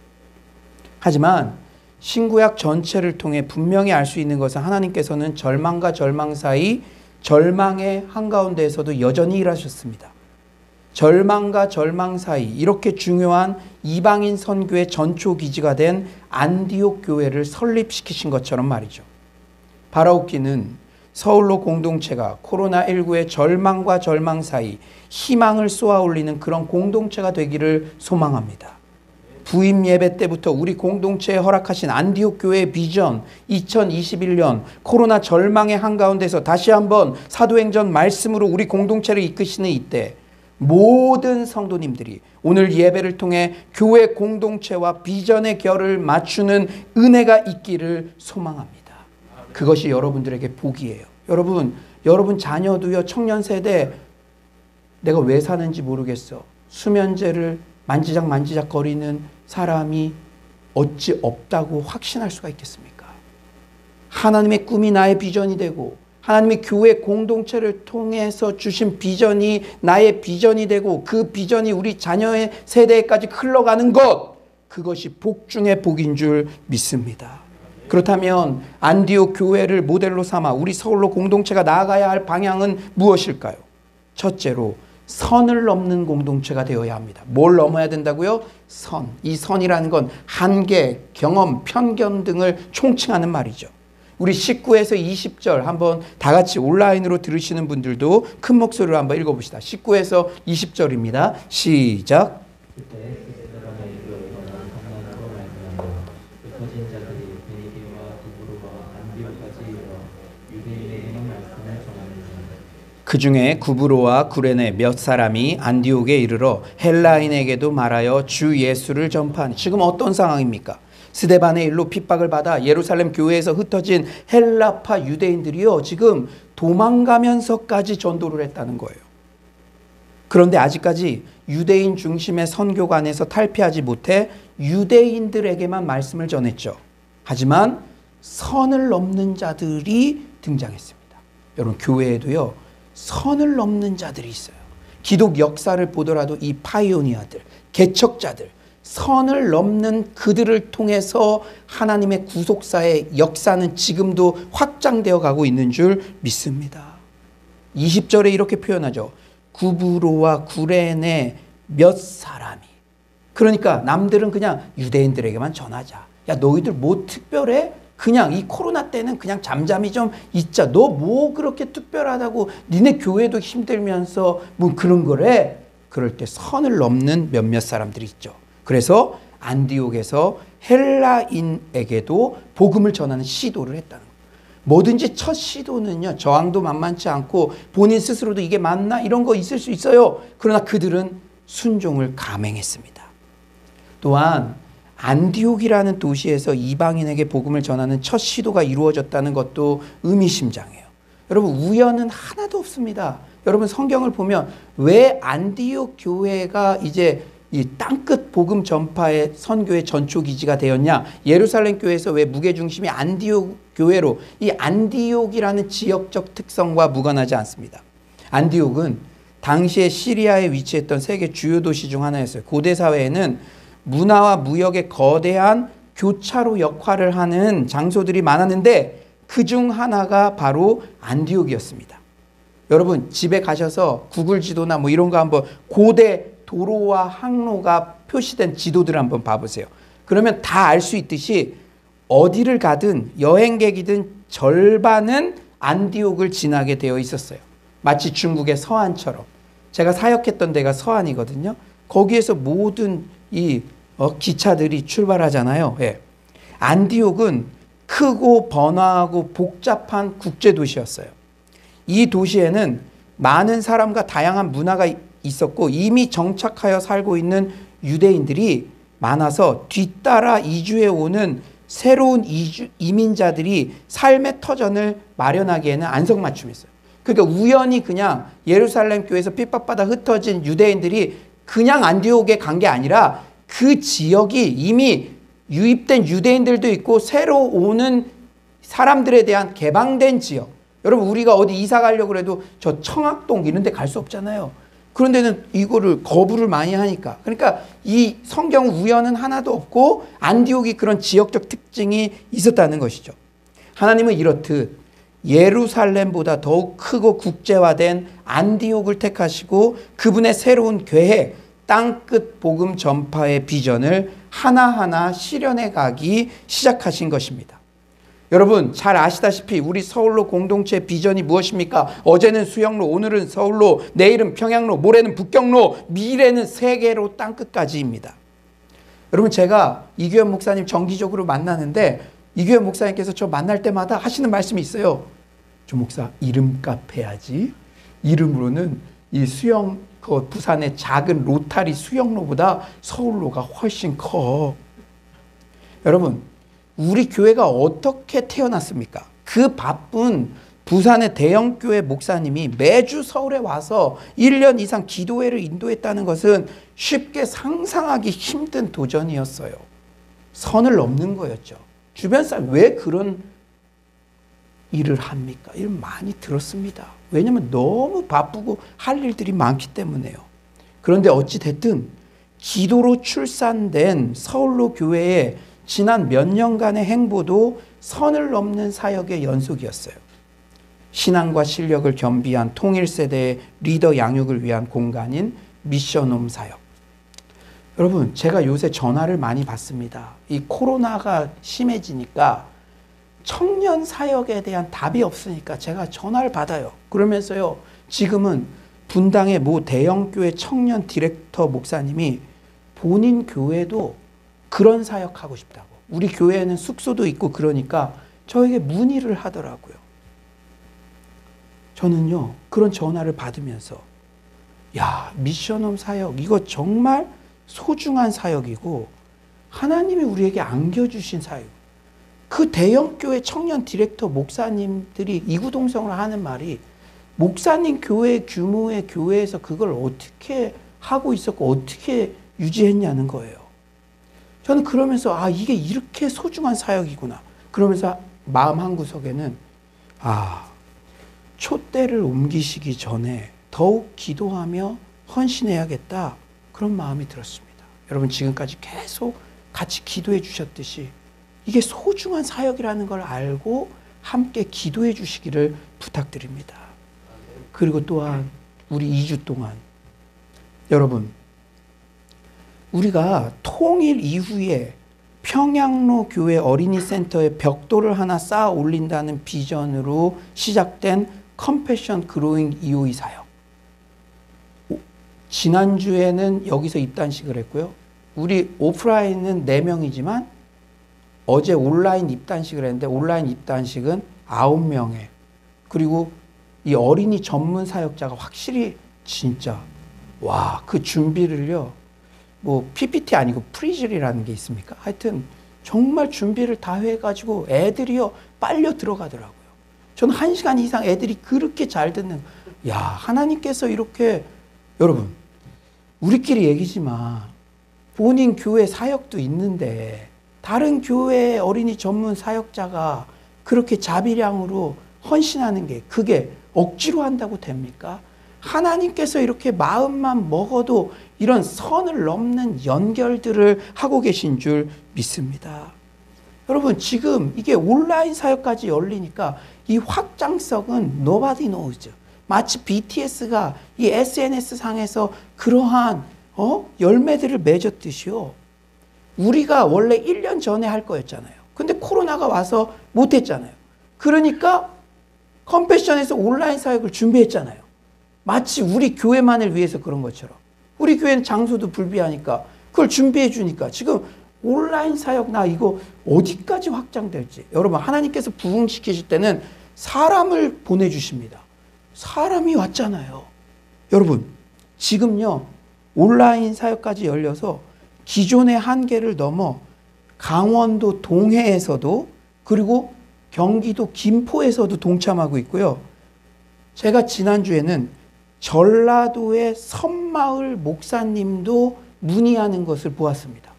하지만 신구약 전체를 통해 분명히 알 수 있는 것은 하나님께서는 절망과 절망 사이, 절망의 한가운데에서도 여전히 일하셨습니다. 절망과 절망 사이, 이렇게 중요한 이방인 선교의 전초 기지가 된 안디옥 교회를 설립시키신 것처럼 말이죠. 바라옵기는 서울로 공동체가 코로나19의 절망과 절망 사이 희망을 쏘아 올리는 그런 공동체가 되기를 소망합니다. 부임 예배 때부터 우리 공동체에 허락하신 안디옥 교회의 비전, 2021년 코로나 절망의 한가운데서 다시 한번 사도행전 말씀으로 우리 공동체를 이끄시는 이때 모든 성도님들이 오늘 예배를 통해 교회 공동체와 비전의 결을 맞추는 은혜가 있기를 소망합니다. 그것이 여러분들에게 복이에요. 여러분 자녀도요, 청년 세대 내가 왜 사는지 모르겠어. 수면제를 만지작 거리는 사람이 어찌 없다고 확신할 수가 있겠습니까? 하나님의 꿈이 나의 비전이 되고 하나님의 교회 공동체를 통해서 주신 비전이 나의 비전이 되고 그 비전이 우리 자녀의 세대까지 흘러가는 것, 그것이 복 중의 복인 줄 믿습니다. 그렇다면 안디옥 교회를 모델로 삼아 우리 서울로 공동체가 나아가야 할 방향은 무엇일까요? 첫째로 선을 넘는 공동체가 되어야 합니다. 뭘 넘어야 된다고요? 선. 이 선이라는 건 한계, 경험, 편견 등을 총칭하는 말이죠. 우리 19에서 20절 한번 다 같이 온라인으로 들으시는 분들도 큰 목소리로 한번 읽어봅시다. 19에서 20절입니다. 시작. 그때 스스로가 이르거나 강난으로 말미암아 흩어진 자들이 베니게와 구브로와 안디옥까지 이르러 유대인에게만 말씀을 전하니라. 그 중에 구브로와 구레네 몇 사람이 안디옥에 이르러 헬라인에게도 말하여 주 예수를 전파하니. 지금 어떤 상황입니까? 스데반의 일로 핍박을 받아 예루살렘 교회에서 흩어진 헬라파 유대인들이요, 지금 도망가면서까지 전도를 했다는 거예요. 그런데 아직까지 유대인 중심의 선교관에서 탈피하지 못해 유대인들에게만 말씀을 전했죠. 하지만 선을 넘는 자들이 등장했습니다. 여러분, 교회에도요 선을 넘는 자들이 있어요. 기독 역사를 보더라도 이 파이오니아들, 개척자들, 선을 넘는 그들을 통해서 하나님의 구속사의 역사는 지금도 확장되어 가고 있는 줄 믿습니다. 20절에 이렇게 표현하죠. 구브로와 구레네 몇 사람이. 그러니까 남들은 그냥 유대인들에게만 전하자. 야, 너희들 뭐 특별해? 그냥 이 코로나 때는 그냥 잠잠히 좀 있자. 너 뭐 그렇게 특별하다고, 니네 교회도 힘들면서 뭐 그런 거래? 그럴 때 선을 넘는 몇몇 사람들이 있죠. 그래서 안디옥에서 헬라인에게도 복음을 전하는 시도를 했다는 거예요. 뭐든지 첫 시도는요, 저항도 만만치 않고 본인 스스로도 이게 맞나? 이런 거 있을 수 있어요. 그러나 그들은 순종을 감행했습니다. 또한 안디옥이라는 도시에서 이방인에게 복음을 전하는 첫 시도가 이루어졌다는 것도 의미심장해요. 여러분, 우연은 하나도 없습니다. 여러분, 성경을 보면 왜 안디옥 교회가 이제 이 땅끝 복음 전파의 선교의 전초 기지가 되었냐? 예루살렘 교회에서 왜 무게중심이 안디옥 교회로, 이 안디옥이라는 지역적 특성과 무관하지 않습니다. 안디옥은 당시에 시리아에 위치했던 세계 주요 도시 중 하나였어요. 고대 사회에는 문화와 무역의 거대한 교차로 역할을 하는 장소들이 많았는데 그 중 하나가 바로 안디옥이었습니다. 여러분, 집에 가셔서 구글 지도나 뭐 이런 거 한번 고대 도로와 항로가 표시된 지도들을 한번 봐보세요. 그러면 다 알 수 있듯이 어디를 가든 여행객이든 절반은 안디옥을 지나게 되어 있었어요. 마치 중국의 서안처럼. 제가 사역했던 데가 서안이거든요. 거기에서 모든 이 기차들이 출발하잖아요. 예. 안디옥은 크고 번화하고 복잡한 국제도시였어요. 이 도시에는 많은 사람과 다양한 문화가 있었고 이미 정착하여 살고 있는 유대인들이 많아서 뒤따라 이주해 오는 새로운 이민자들이 삶의 터전을 마련하기에는 안성맞춤이었어요. 그러니까 우연히 그냥 예루살렘 교회에서 핍박받아 흩어진 유대인들이 그냥 안디옥에 간 게 아니라 그 지역이 이미 유입된 유대인들도 있고 새로 오는 사람들에 대한 개방된 지역. 여러분, 우리가 어디 이사 가려고 해도 저 청학동 이런 데 갈 수 없잖아요. 그런 데는 이거를 거부를 많이 하니까. 그러니까 이 성경 우연은 하나도 없고 안디옥이 그런 지역적 특징이 있었다는 것이죠. 하나님은 이렇듯 예루살렘보다 더욱 크고 국제화된 안디옥을 택하시고 그분의 새로운 계획, 땅끝 복음 전파의 비전을 하나하나 실현해 가기 시작하신 것입니다. 여러분, 잘 아시다시피 우리 서울로 공동체 비전이 무엇입니까? 어제는 수영로, 오늘은 서울로, 내일은 평양로, 모레는 북경로, 미래는 세계로 땅끝까지입니다. 여러분 제가 이규현 목사님 정기적으로 만나는데 이규현 목사님께서 저 만날 때마다 하시는 말씀이 있어요. 조 목사 이름값 해야지. 이름으로는 이 수영 그 부산의 작은 로타리 수영로보다 서울로가 훨씬 커. 여러분 우리 교회가 어떻게 태어났습니까? 그 바쁜 부산의 대형교회 목사님이 매주 서울에 와서 1년 이상 기도회를 인도했다는 것은 쉽게 상상하기 힘든 도전이었어요. 선을 넘는 거였죠. 주변 사람 왜 그런 일을 합니까? 이런 많이 들었습니다. 왜냐하면 너무 바쁘고 할 일들이 많기 때문에요. 그런데 어찌 됐든 기도로 출산된 서울로 교회의 지난 몇 년간의 행보도 선을 넘는 사역의 연속이었어요. 신앙과 실력을 겸비한 통일세대의 리더 양육을 위한 공간인 미션홈 사역. 여러분 제가 요새 전화를 많이 받습니다. 이 코로나가 심해지니까 청년 사역에 대한 답이 없으니까 제가 전화를 받아요. 그러면서요 지금은 분당의 모 대형교회 청년 디렉터 목사님이 본인 교회도 그런 사역하고 싶다고. 우리 교회에는 숙소도 있고 그러니까 저에게 문의를 하더라고요. 저는요 그런 전화를 받으면서 야 미션홈 사역 이거 정말 소중한 사역이고 하나님이 우리에게 안겨주신 사역. 그 대형교회 청년 디렉터 목사님들이 이구동성으로 하는 말이 목사님 교회 규모의 교회에서 그걸 어떻게 하고 있었고 어떻게 유지했냐는 거예요. 저는 그러면서 아 이게 이렇게 소중한 사역이구나. 그러면서 마음 한구석에는 아 촛대를 옮기시기 전에 더욱 기도하며 헌신해야겠다. 그런 마음이 들었습니다. 여러분 지금까지 계속 같이 기도해 주셨듯이 이게 소중한 사역이라는 걸 알고 함께 기도해 주시기를 부탁드립니다. 그리고 또한 우리 2주 동안 여러분 우리가 통일 이후에 평양로 교회 어린이 센터에 벽돌을 하나 쌓아 올린다는 비전으로 시작된 컴패션 그로잉 EOE 사역. 지난주에는 여기서 입단식을 했고요. 우리 오프라인은 4명이지만 어제 온라인 입단식을 했는데 온라인 입단식은 9명에 그리고 이 어린이 전문 사역자가 확실히 진짜 와 그 준비를요 뭐 PPT 아니고 프리즐이라는 게 있습니까? 하여튼 정말 준비를 다 해가지고 애들이요 빨려 들어가더라고요. 저는 1시간 이상 애들이 그렇게 잘 듣는 야 하나님께서 이렇게 여러분 우리끼리 얘기지만 본인 교회 사역도 있는데 다른 교회 어린이 전문 사역자가 그렇게 자비량으로 헌신하는 게 그게 억지로 한다고 됩니까? 하나님께서 이렇게 마음만 먹어도 이런 선을 넘는 연결들을 하고 계신 줄 믿습니다. 여러분 지금 이게 온라인 사역까지 열리니까 이 확장성은 nobody knows. 마치 BTS가 이 SNS 상에서 그러한 열매들을 맺었듯이요. 우리가 원래 1년 전에 할 거였잖아요. 근데 코로나가 와서 못했잖아요. 그러니까 컴패션에서 온라인 사역을 준비했잖아요. 마치 우리 교회만을 위해서 그런 것처럼. 우리 교회는 장소도 불비하니까 그걸 준비해 주니까 지금 온라인 사역 나 이거 어디까지 확장될지. 여러분 하나님께서 부흥시키실 때는 사람을 보내주십니다. 사람이 왔잖아요. 여러분 지금요 온라인 사역까지 열려서 기존의 한계를 넘어 강원도 동해에서도 그리고 경기도 김포에서도 동참하고 있고요. 제가 지난주에는 전라도의 섬마을 목사님도 문의하는 것을 보았습니다.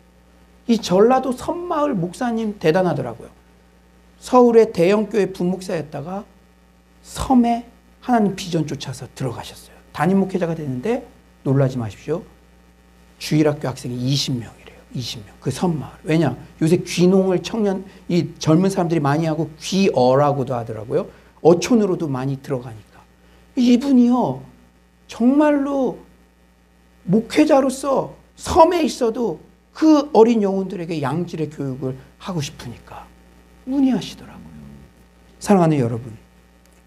이 전라도 섬마을 목사님 대단하더라고요. 서울의 대형교회 부목사였다가 섬에 하나님 비전 쫓아서 들어가셨어요. 담임 목회자가 됐는데 놀라지 마십시오. 주일학교 학생이 20명이래요. 20명. 그 섬마을. 왜냐? 요새 귀농을 이 젊은 사람들이 많이 하고 귀어라고도 하더라고요. 어촌으로도 많이 들어가니까. 이분이요. 정말로 목회자로서 섬에 있어도 그 어린 영혼들에게 양질의 교육을 하고 싶으니까 문의하시더라고요. 사랑하는 여러분,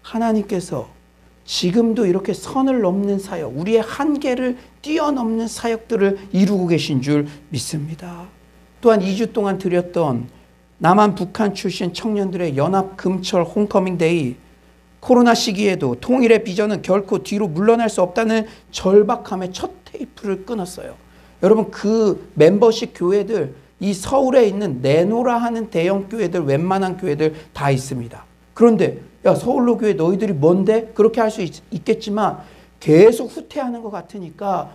하나님께서 지금도 이렇게 선을 넘는 사역, 우리의 한계를 뛰어넘는 사역들을 이루고 계신 줄 믿습니다. 또한 2주 동안 드렸던 남한 북한 출신 청년들의 연합 금철 홈커밍 데이, 코로나 시기에도 통일의 비전은 결코 뒤로 물러날 수 없다는 절박함의 첫 테이프를 끊었어요. 여러분, 그 멤버십 교회들, 이 서울에 있는 내노라 하는 대형 교회들, 웬만한 교회들 다 있습니다. 그런데 야, 서울로 교회 너희들이 뭔데? 그렇게 할 수 있겠지만 계속 후퇴하는 것 같으니까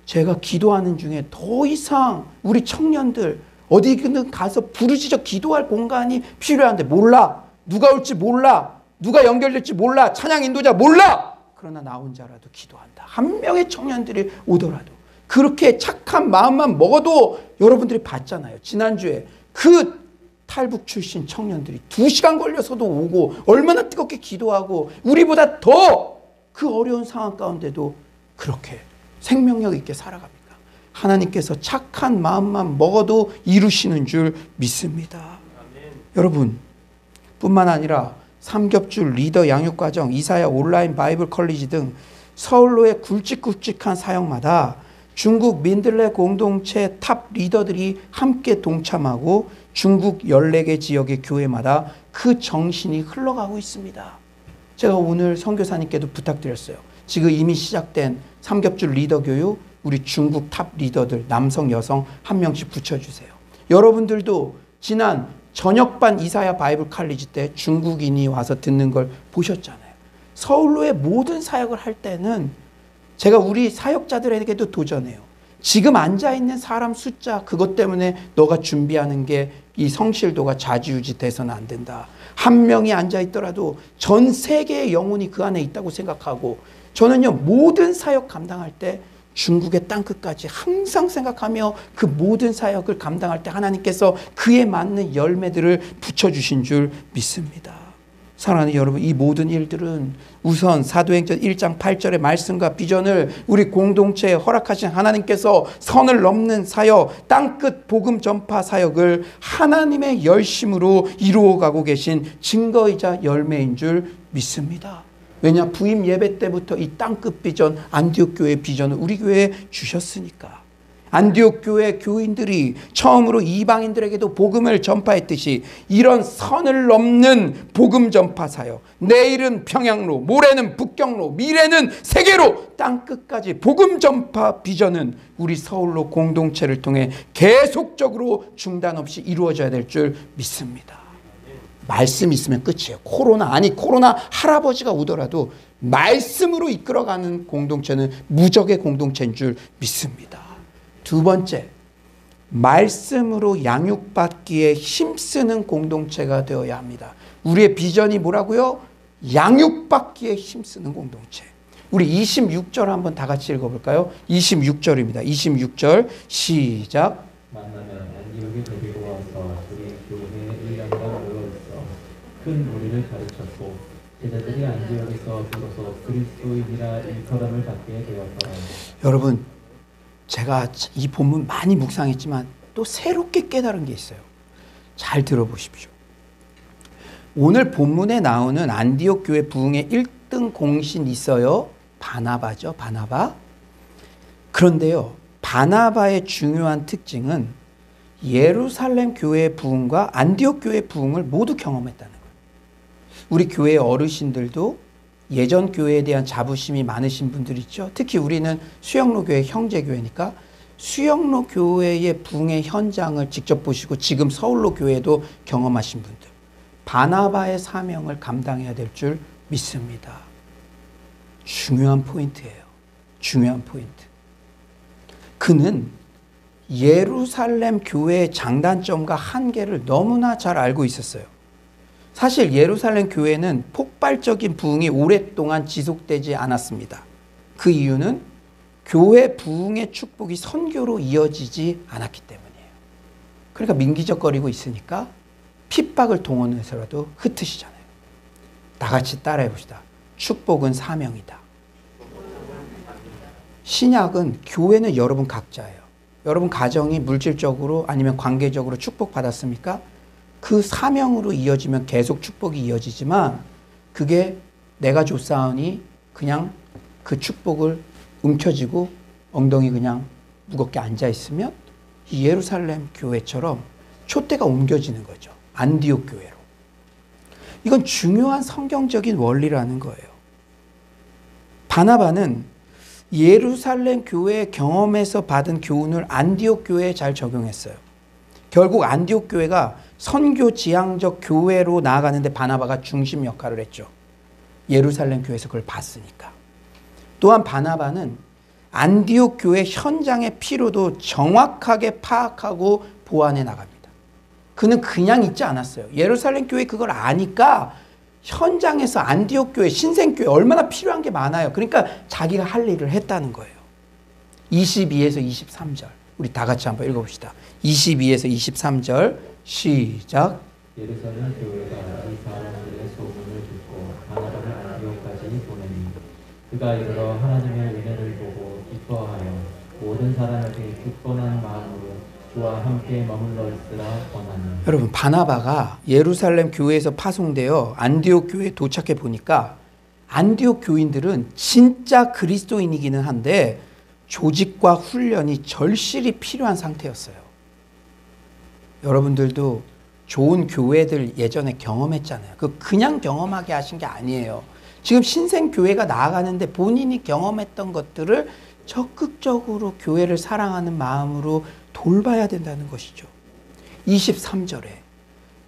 제가 기도하는 중에 더 이상 우리 청년들 어디든 가서 부르짖어 기도할 공간이 필요한데 몰라. 누가 올지 몰라. 누가 연결될지 몰라. 찬양 인도자 몰라. 그러나 나 혼자라도 기도한다. 한 명의 청년들이 오더라도 그렇게 착한 마음만 먹어도 여러분들이 봤잖아요. 지난주에 그 탈북 출신 청년들이 2시간 걸려서도 오고 얼마나 뜨겁게 기도하고 우리보다 더 그 어려운 상황 가운데도 그렇게 생명력 있게 살아갑니다. 하나님께서 착한 마음만 먹어도 이루시는 줄 믿습니다. 아멘. 여러분 뿐만 아니라 삼겹줄 리더 양육과정, 이사야 온라인 바이블 컬리지 등 서울로의 굵직굵직한 사역마다 중국 민들레 공동체 탑 리더들이 함께 동참하고 중국 14개 지역의 교회마다 그 정신이 흘러가고 있습니다. 제가 오늘 선교사님께도 부탁드렸어요. 지금 이미 시작된 삼겹줄 리더 교육, 우리 중국 탑 리더들 남성 여성 한 명씩 붙여주세요. 여러분들도 지난 저녁반 이사야 바이블 컬리지 때 중국인이 와서 듣는 걸 보셨잖아요. 서울로의 모든 사역을 할 때는 제가 우리 사역자들에게도 도전해요. 지금 앉아있는 사람 숫자 그것 때문에 너가 준비하는 게 이 성실도가 좌지우지 돼서는 안 된다. 한 명이 앉아있더라도 전 세계의 영혼이 그 안에 있다고 생각하고 저는요 모든 사역 감당할 때 중국의 땅끝까지 항상 생각하며 그 모든 사역을 감당할 때 하나님께서 그에 맞는 열매들을 붙여주신 줄 믿습니다. 사랑하는 여러분, 이 모든 일들은 우선 사도행전 1장 8절의 말씀과 비전을 우리 공동체에 허락하신 하나님께서 선을 넘는 사역, 땅끝 복음 전파 사역을 하나님의 열심으로 이루어가고 계신 증거이자 열매인 줄 믿습니다. 왜냐? 부임 예배 때부터 이 땅끝 비전, 안디옥 교회의 비전을 우리 교회에 주셨으니까. 안디옥 교회 교인들이 처음으로 이방인들에게도 복음을 전파했듯이 이런 선을 넘는 복음 전파 사역, 내일은 평양로, 모레는 북경로, 미래는 세계로 땅끝까지 복음 전파 비전은 우리 서울로 공동체를 통해 계속적으로 중단 없이 이루어져야 될 줄 믿습니다. 말씀 있으면 끝이에요. 코로나 할아버지가 오더라도 말씀으로 이끌어가는 공동체는 무적의 공동체인 줄 믿습니다. 두 번째, 말씀으로 양육받기에 힘쓰는 공동체가 되어야 합니다. 우리의 비전이 뭐라고요? 양육받기에 힘쓰는 공동체. 우리 26절 한번 다 같이 읽어볼까요? 26절입니다. 26절 시작. 만나면 안디옥에 데리고 와서 우리 교회에 1년간 모여있어 큰 무리를 가르쳤고 제자들이 안디옥에서 비로소 그리스도인이라 일컬음을 받게 되었더라. 여러분, 제가 이 본문 많이 묵상했지만 또 새롭게 깨달은 게 있어요. 잘 들어보십시오. 오늘 본문에 나오는 안디옥 교회 부흥의 1등 공신 있어요. 바나바죠. 바나바. 그런데요, 바나바의 중요한 특징은 예루살렘 교회의 부흥과 안디옥 교회의 부흥을 모두 경험했다는 거예요. 우리 교회의 어르신들도 예전 교회에 대한 자부심이 많으신 분들 있죠. 특히 우리는 수영로 교회 형제교회니까 수영로 교회의 부흥의 현장을 직접 보시고 지금 서울로 교회도 경험하신 분들, 바나바의 사명을 감당해야 될 줄 믿습니다. 중요한 포인트예요. 중요한 포인트. 그는 예루살렘 교회의 장단점과 한계를 너무나 잘 알고 있었어요. 사실 예루살렘 교회는 폭발적인 부흥이 오랫동안 지속되지 않았습니다. 그 이유는 교회 부흥의 축복이 선교로 이어지지 않았기 때문이에요. 그러니까 민기적거리고 있으니까 핍박을 동원해서라도 흩으시잖아요. 다 같이 따라해 봅시다. 축복은 사명이다. 신약은 교회는 여러분 각자예요. 여러분 가정이 물질적으로 아니면 관계적으로 축복받았습니까? 그 사명으로 이어지면 계속 축복이 이어지지만 그게 내가 줬사오니 그냥 그 축복을 움켜쥐고 엉덩이 그냥 무겁게 앉아있으면 이 예루살렘 교회처럼 촛대가 옮겨지는 거죠. 안디옥 교회로. 이건 중요한 성경적인 원리라는 거예요. 바나바는 예루살렘 교회의 경험에서 받은 교훈을 안디옥 교회에 잘 적용했어요. 결국 안디옥 교회가 선교 지향적 교회로 나아가는데 바나바가 중심 역할을 했죠. 예루살렘 교회에서 그걸 봤으니까. 또한 바나바는 안디옥 교회 현장의 필요도 정확하게 파악하고 보완해 나갑니다. 그는 그냥 있지 않았어요. 예루살렘 교회 그걸 아니까 현장에서 안디옥 교회, 신생교회 얼마나 필요한 게 많아요. 그러니까 자기가 할 일을 했다는 거예요. 22에서 23절 우리 다 같이 한번 읽어봅시다. 22에서 23절 시작. 예루살렘 교회가 이 사람들의 소문을 듣고 바나바를 안디옥까지 보내니 그가 이르러 하나님의 은혜를 보고 기뻐하여 모든 사람에게 굳건한 마음으로 주와 함께 머물러 있으라 권하니. 여러분, 바나바가 예루살렘 교회에서 파송되어 안디옥 교회에 도착해 보니까 안디옥 교인들은 진짜 그리스도인이기는 한데 조직과 훈련이 절실히 필요한 상태였어요. 여러분들도 좋은 교회들 예전에 경험했잖아요. 그냥 경험하게 하신 게 아니에요. 지금 신생교회가 나아가는데 본인이 경험했던 것들을 적극적으로 교회를 사랑하는 마음으로 돌봐야 된다는 것이죠. 23절에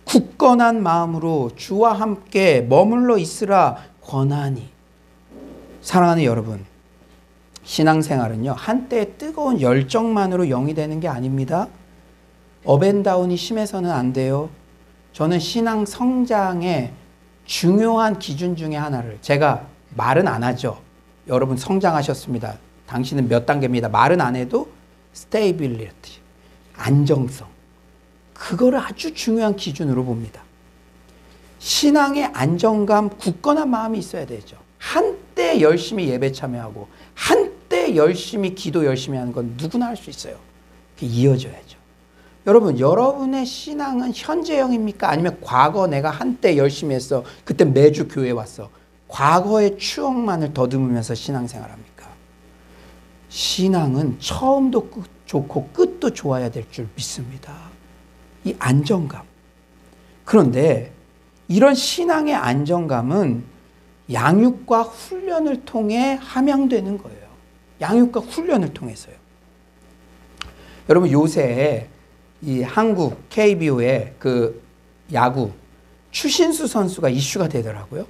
굳건한 마음으로 주와 함께 머물러 있으라 권하니. 사랑하는 여러분, 신앙생활은요, 한때의 뜨거운 열정만으로 영이 되는 게 아닙니다. 업앤다운이 심해서는 안 돼요. 저는 신앙 성장의 중요한 기준 중에 하나를, 제가 말은 안 하죠. 여러분 성장하셨습니다. 당신은 몇 단계입니다. 말은 안 해도 stability, 안정성, 그거를 아주 중요한 기준으로 봅니다. 신앙의 안정감, 굳건한 마음이 있어야 되죠. 한때 열심히 예배 참여하고 한때 열심히 기도 열심히 하는 건 누구나 할 수 있어요. 그게 이어져야죠. 여러분, 여러분의 신앙은 현재형입니까? 아니면 과거 내가 한때 열심히 했어, 그때 매주 교회 왔어, 과거의 추억만을 더듬으면서 신앙생활합니까? 신앙은 처음도 좋고 끝도 좋아야 될 줄 믿습니다. 이 안정감. 그런데 이런 신앙의 안정감은 양육과 훈련을 통해 함양되는 거예요. 양육과 훈련을 통해서요. 여러분, 요새 이 한국 KBO의 그 야구 추신수 선수가 이슈가 되더라고요.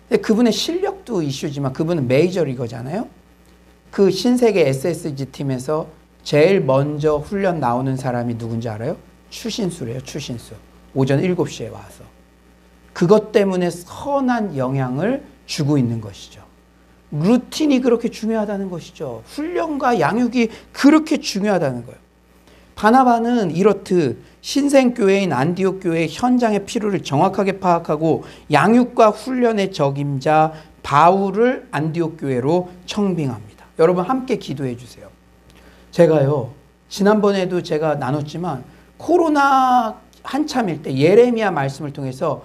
근데 그분의 실력도 이슈지만 그분은 메이저리거잖아요. 그 신세계 SSG 팀에서 제일 먼저 훈련 나오는 사람이 누군지 알아요? 추신수래요. 추신수. 오전 7시에 와서. 그것 때문에 선한 영향을 주고 있는 것이죠. 루틴이 그렇게 중요하다는 것이죠. 훈련과 양육이 그렇게 중요하다는 거예요. 바나바는 이렇듯 신생교회인 안디옥 교회의 현장의 필요를 정확하게 파악하고 양육과 훈련의 적임자 바울을 안디옥 교회로 청빙합니다. 여러분 함께 기도해 주세요. 제가요, 지난번에도 제가 나눴지만 코로나 한참일 때 예레미야 말씀을 통해서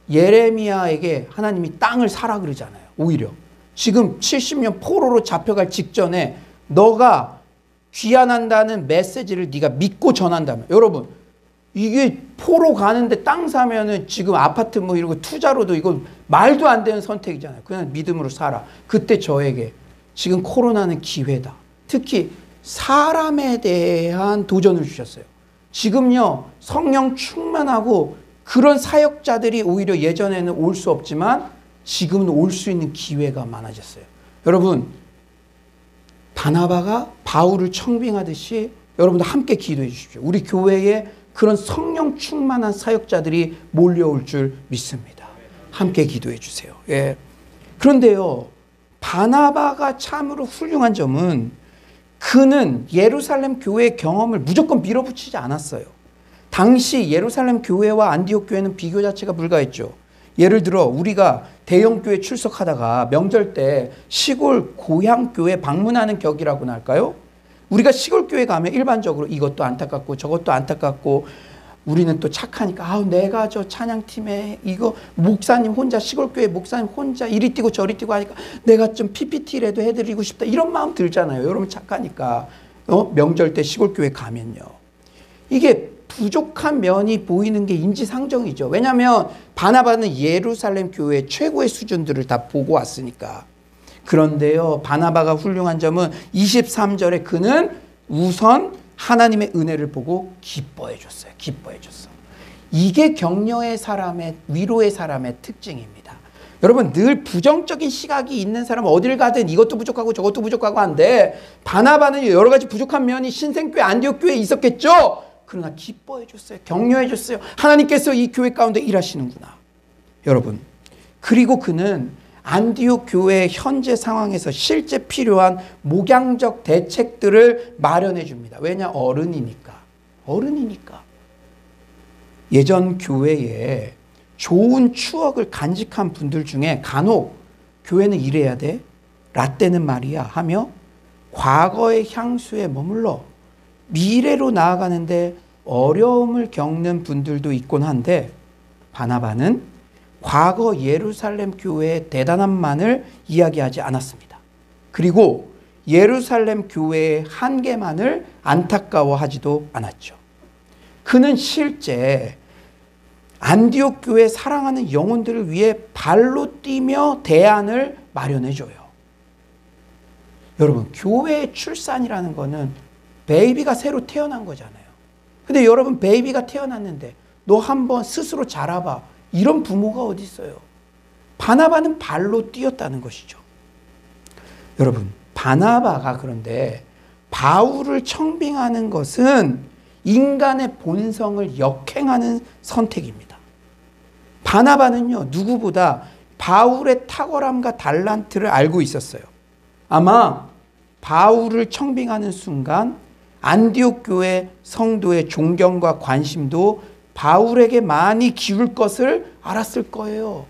예레미야에게 하나님이 땅을 사라 그러잖아요. 오히려 지금 70년 포로로 잡혀갈 직전에 너가 귀환한다는 메시지를 네가 믿고 전한다면, 여러분 이게 포로 가는데 땅 사면은 지금 아파트 뭐 이런 거 투자로도 이거 말도 안 되는 선택이잖아요. 그냥 믿음으로 살아. 그때 저에게 지금 코로나는 기회다. 특히 사람에 대한 도전을 주셨어요. 지금요, 성령 충만하고 그런 사역자들이 오히려 예전에는 올 수 없지만 지금은 올 수 있는 기회가 많아졌어요. 여러분, 바나바가 바울을 청빙하듯이 여러분도 함께 기도해 주십시오. 우리 교회에 그런 성령 충만한 사역자들이 몰려올 줄 믿습니다. 함께 기도해 주세요. 예. 그런데요, 바나바가 참으로 훌륭한 점은 그는 예루살렘 교회의 경험을 무조건 밀어붙이지 않았어요. 당시 예루살렘 교회와 안디옥 교회는 비교 자체가 불가했죠. 예를 들어 우리가 대형교회 출석하다가 명절 때 시골 고향교회 방문하는 격이라고나 할까요? 우리가 시골교회 가면 일반적으로 이것도 안타깝고 저것도 안타깝고, 우리는 또 착하니까 내가 저 찬양팀에 이거 목사님 혼자, 시골교회 목사님 혼자 이리 뛰고 저리 뛰고 하니까 내가 좀 PPT라도 해드리고 싶다, 이런 마음 들잖아요. 여러분 착하니까. 명절 때 시골교회 가면요, 이게 부족한 면이 보이는 게 인지상정이죠. 왜냐하면 바나바는 예루살렘 교회의 최고의 수준들을 다 보고 왔으니까. 그런데요, 바나바가 훌륭한 점은 23절에 그는 우선 하나님의 은혜를 보고 기뻐해 줬어요. 기뻐해 줬어. 이게 격려의 사람의, 위로의 사람의 특징입니다. 여러분, 늘 부정적인 시각이 있는 사람은 어딜 가든 이것도 부족하고 저것도 부족하고 한데, 바나바는 여러 가지 부족한 면이 신생교회, 안디옥 교회에 있었겠죠. 그러나 기뻐해 줬어요. 격려해 줬어요. 하나님께서 이 교회 가운데 일하시는구나. 여러분, 그리고 그는 안디옥 교회의 현재 상황에서 실제 필요한 목양적 대책들을 마련해 줍니다. 왜냐? 어른이니까. 어른이니까. 예전 교회에 좋은 추억을 간직한 분들 중에 간혹 교회는 이래야 돼, 라떼는 말이야 하며 과거의 향수에 머물러 미래로 나아가는데 어려움을 겪는 분들도 있곤 한데, 바나바는 과거 예루살렘 교회의 대단함만을 이야기하지 않았습니다. 그리고 예루살렘 교회의 한계만을 안타까워하지도 않았죠. 그는 실제 안디옥 교회 사랑하는 영혼들을 위해 발로 뛰며 대안을 마련해줘요. 여러분, 교회의 출산이라는 거는 베이비가 새로 태어난 거잖아요. 근데 여러분, 베이비가 태어났는데 너 한번 스스로 자라봐. 이런 부모가 어디 있어요? 바나바는 발로 뛰었다는 것이죠. 여러분, 바나바가 그런데 바울을 청빙하는 것은 인간의 본성을 역행하는 선택입니다. 바나바는요, 누구보다 바울의 탁월함과 달란트를 알고 있었어요. 아마 바울을 청빙하는 순간 안디옥 교회 성도의 존경과 관심도 바울에게 많이 기울 것을 알았을 거예요.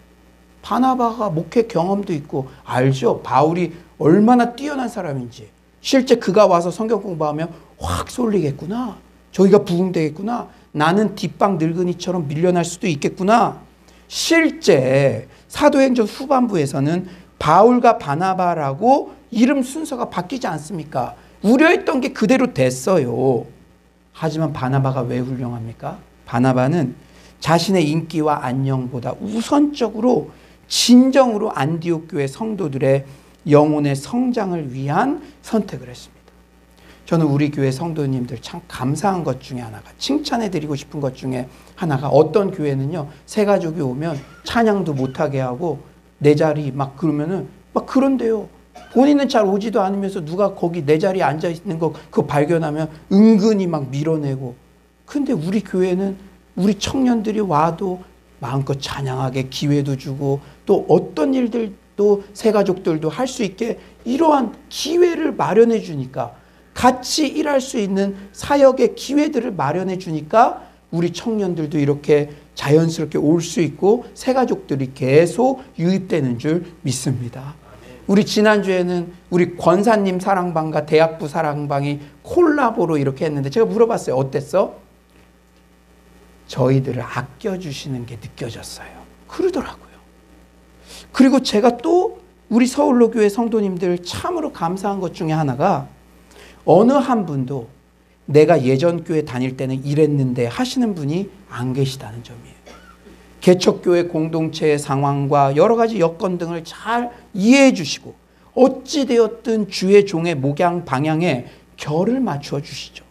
바나바가 목회 경험도 있고 알죠. 바울이 얼마나 뛰어난 사람인지. 실제 그가 와서 성경 공부하면 확 쏠리겠구나. 저희가 부흥되겠구나. 나는 뒷방 늙은이처럼 밀려날 수도 있겠구나. 실제 사도행전 후반부에서는 바울과 바나바라고 이름 순서가 바뀌지 않습니까? 우려했던 게 그대로 됐어요. 하지만 바나바가 왜 훌륭합니까? 바나바는 자신의 인기와 안녕보다 우선적으로 진정으로 안디옥 교회 성도들의 영혼의 성장을 위한 선택을 했습니다. 저는 우리 교회 성도님들 참 감사한 것 중에 하나가, 칭찬해드리고 싶은 것 중에 하나가, 어떤 교회는요, 새 가족이 오면 찬양도 못하게 하고 내 자리 막 그러면은 막 그런데요. 본인은 잘 오지도 않으면서 누가 거기 내 자리에 앉아 있는 거 그거 발견하면 은근히 막 밀어내고. 근데 우리 교회는 우리 청년들이 와도 마음껏 찬양하게 기회도 주고, 또 어떤 일들도 새 가족들도 할 수 있게 이러한 기회를 마련해 주니까, 같이 일할 수 있는 사역의 기회들을 마련해 주니까 우리 청년들도 이렇게 자연스럽게 올 수 있고 새 가족들이 계속 유입되는 줄 믿습니다. 우리 지난주에는 우리 권사님 사랑방과 대학부 사랑방이 콜라보로 이렇게 했는데 제가 물어봤어요. 어땠어? 저희들을 아껴주시는 게 느껴졌어요. 그러더라고요. 그리고 제가 또 우리 서울로 교회 성도님들 참으로 감사한 것 중에 하나가, 어느 한 분도 내가 예전 교회 다닐 때는 이랬는데 하시는 분이 안 계시다는 점이에요. 개척교회 공동체의 상황과 여러 가지 여건 등을 잘 이해해 주시고 어찌되었든 주의 종의 목양 방향에 결을 맞추어 주시죠.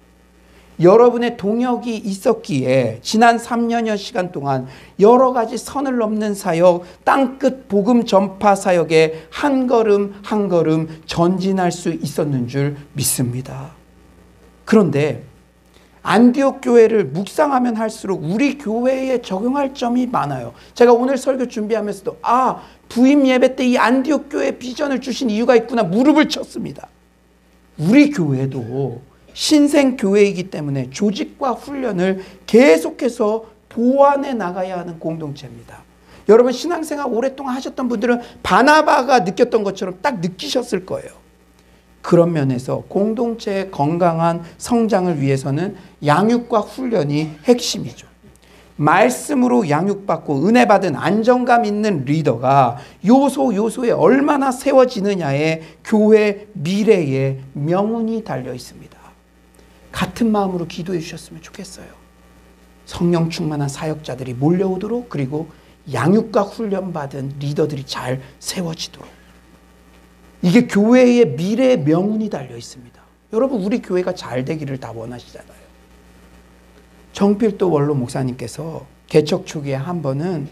여러분의 동역이 있었기에 지난 3년여 시간 동안 여러 가지 선을 넘는 사역, 땅끝 복음 전파 사역에 한 걸음 한 걸음 전진할 수 있었는 줄 믿습니다. 그런데 안디옥 교회를 묵상하면 할수록 우리 교회에 적용할 점이 많아요. 제가 오늘 설교 준비하면서도 부임 예배 때 이 안디옥 교회 비전을 주신 이유가 있구나 무릎을 쳤습니다. 우리 교회도 신생교회이기 때문에 조직과 훈련을 계속해서 보완해 나가야 하는 공동체입니다. 여러분, 신앙생활 오랫동안 하셨던 분들은 바나바가 느꼈던 것처럼 딱 느끼셨을 거예요. 그런 면에서 공동체의 건강한 성장을 위해서는 양육과 훈련이 핵심이죠. 말씀으로 양육받고 은혜 받은 안정감 있는 리더가 요소요소에 얼마나 세워지느냐에 교회 미래의 명운이 달려 있습니다. 같은 마음으로 기도해 주셨으면 좋겠어요. 성령 충만한 사역자들이 몰려오도록, 그리고 양육과 훈련받은 리더들이 잘 세워지도록. 이게 교회의 미래의 명운이 달려 있습니다. 여러분, 우리 교회가 잘 되기를 다 원하시잖아요. 정필도 원로 목사님께서 개척 초기에 한 번은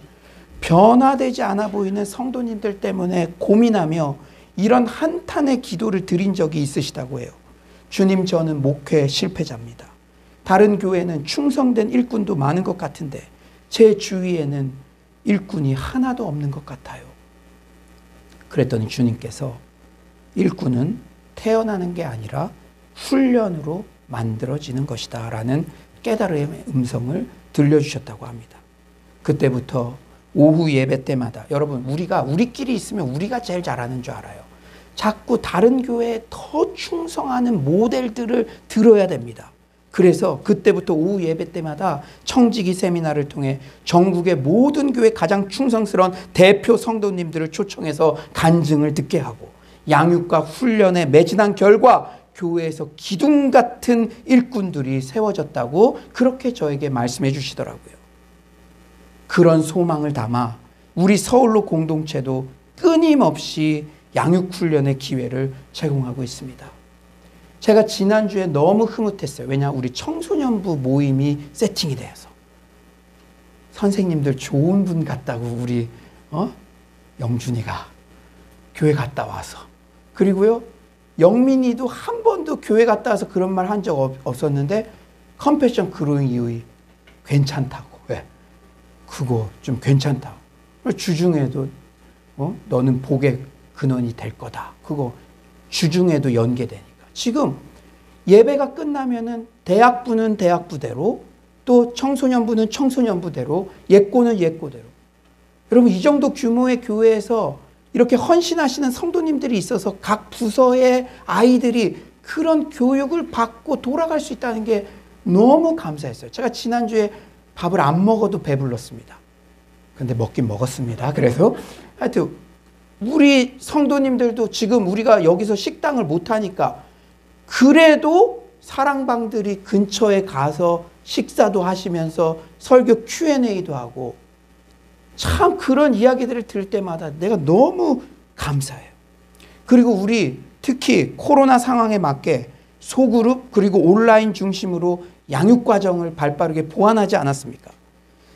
변화되지 않아 보이는 성도님들 때문에 고민하며 이런 한탄의 기도를 드린 적이 있으시다고 해요. 주님, 저는 목회 실패자입니다. 다른 교회는 충성된 일꾼도 많은 것 같은데 제 주위에는 일꾼이 하나도 없는 것 같아요. 그랬더니 주님께서 일꾼은 태어나는 게 아니라 훈련으로 만들어지는 것이다 라는 깨달음의 음성을 들려주셨다고 합니다. 그때부터 오후 예배 때마다, 여러분, 우리가 우리끼리 있으면 우리가 제일 잘하는 줄 알아요. 자꾸 다른 교회에 더 충성하는 모델들을 들어야 됩니다. 그래서 그때부터 오후 예배 때마다 청지기 세미나를 통해 전국의 모든 교회 가장 충성스러운 대표 성도님들을 초청해서 간증을 듣게 하고, 양육과 훈련에 매진한 결과 교회에서 기둥 같은 일꾼들이 세워졌다고 그렇게 저에게 말씀해 주시더라고요. 그런 소망을 담아 우리 서울로 공동체도 끊임없이 양육훈련의 기회를 제공하고 있습니다. 제가 지난주에 너무 흐뭇했어요. 왜냐, 우리 청소년부 모임이 세팅이 돼서. 선생님들 좋은 분 같다고 우리 영준이가 교회 갔다 와서. 그리고요, 영민이도 한 번도 교회 갔다 와서 그런 말 한 적 없었는데 컴패션 그로잉 이후에 괜찮다고. 왜? 그거 좀 괜찮다고. 주중에도 너는 복의 근원이 될 거다. 그거 주중에도 연계되니까. 지금 예배가 끝나면은 대학부는 대학부대로, 또 청소년부는 청소년부대로, 예꼬는 예꼬대로. 여러분, 이 정도 규모의 교회에서 이렇게 헌신하시는 성도님들이 있어서 각 부서의 아이들이 그런 교육을 받고 돌아갈 수 있다는 게 너무 감사했어요. 제가 지난주에 밥을 안 먹어도 배불렀습니다. 근데 먹긴 먹었습니다. 그래서 하여튼 우리 성도님들도 지금 우리가 여기서 식당을 못하니까 그래도 사랑방들이 근처에 가서 식사도 하시면서 설교 Q&A도 하고, 참 그런 이야기들을 들을 때마다 내가 너무 감사해요. 그리고 우리 특히 코로나 상황에 맞게 소그룹 그리고 온라인 중심으로 양육과정을 발빠르게 보완하지 않았습니까?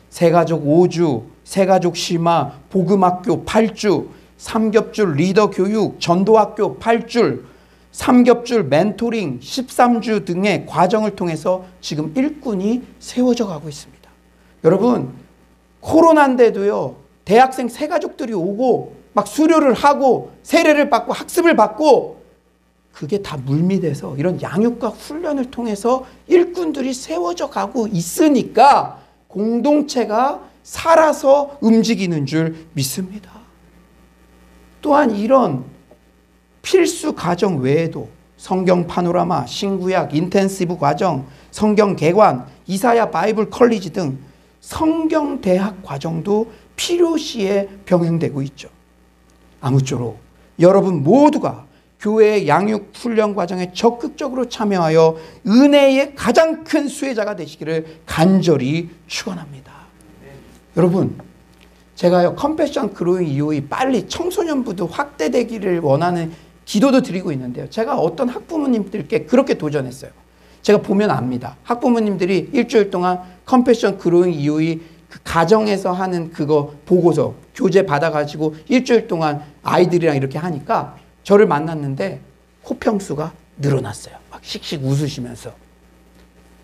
새가족 5주, 새가족 심화, 복음학교 8주, 삼겹줄 리더 교육, 전도학교 8줄, 삼겹줄 멘토링 13주 등의 과정을 통해서 지금 일꾼이 세워져 가고 있습니다. 여러분, 코로나인데도요, 대학생 새가족들이 오고 막 수료를 하고 세례를 받고 학습을 받고, 그게 다 물밑에서 이런 양육과 훈련을 통해서 일꾼들이 세워져 가고 있으니까 공동체가 살아서 움직이는 줄 믿습니다. 또한 이런 필수 과정 외에도 성경 파노라마, 신구약 인텐시브 과정, 성경 개관, 이사야 바이블 컬리지 등 성경 대학 과정도 필요시에 병행되고 있죠. 아무쪼록 여러분 모두가 교회의 양육 훈련 과정에 적극적으로 참여하여 은혜의 가장 큰 수혜자가 되시기를 간절히 축원합니다. 여러분, 제가요 컴패션 그로잉 이후에 빨리 청소년부도 확대되기를 원하는 기도도 드리고 있는데요. 제가 어떤 학부모님들께 그렇게 도전했어요. 제가 보면 압니다. 학부모님들이 일주일 동안 컴패션 그로잉 이후에 그 가정에서 하는 그거 보고서 교재 받아가지고 일주일 동안 아이들이랑 이렇게 하니까 저를 만났는데 호평수가 늘어났어요. 막 씩씩 웃으시면서.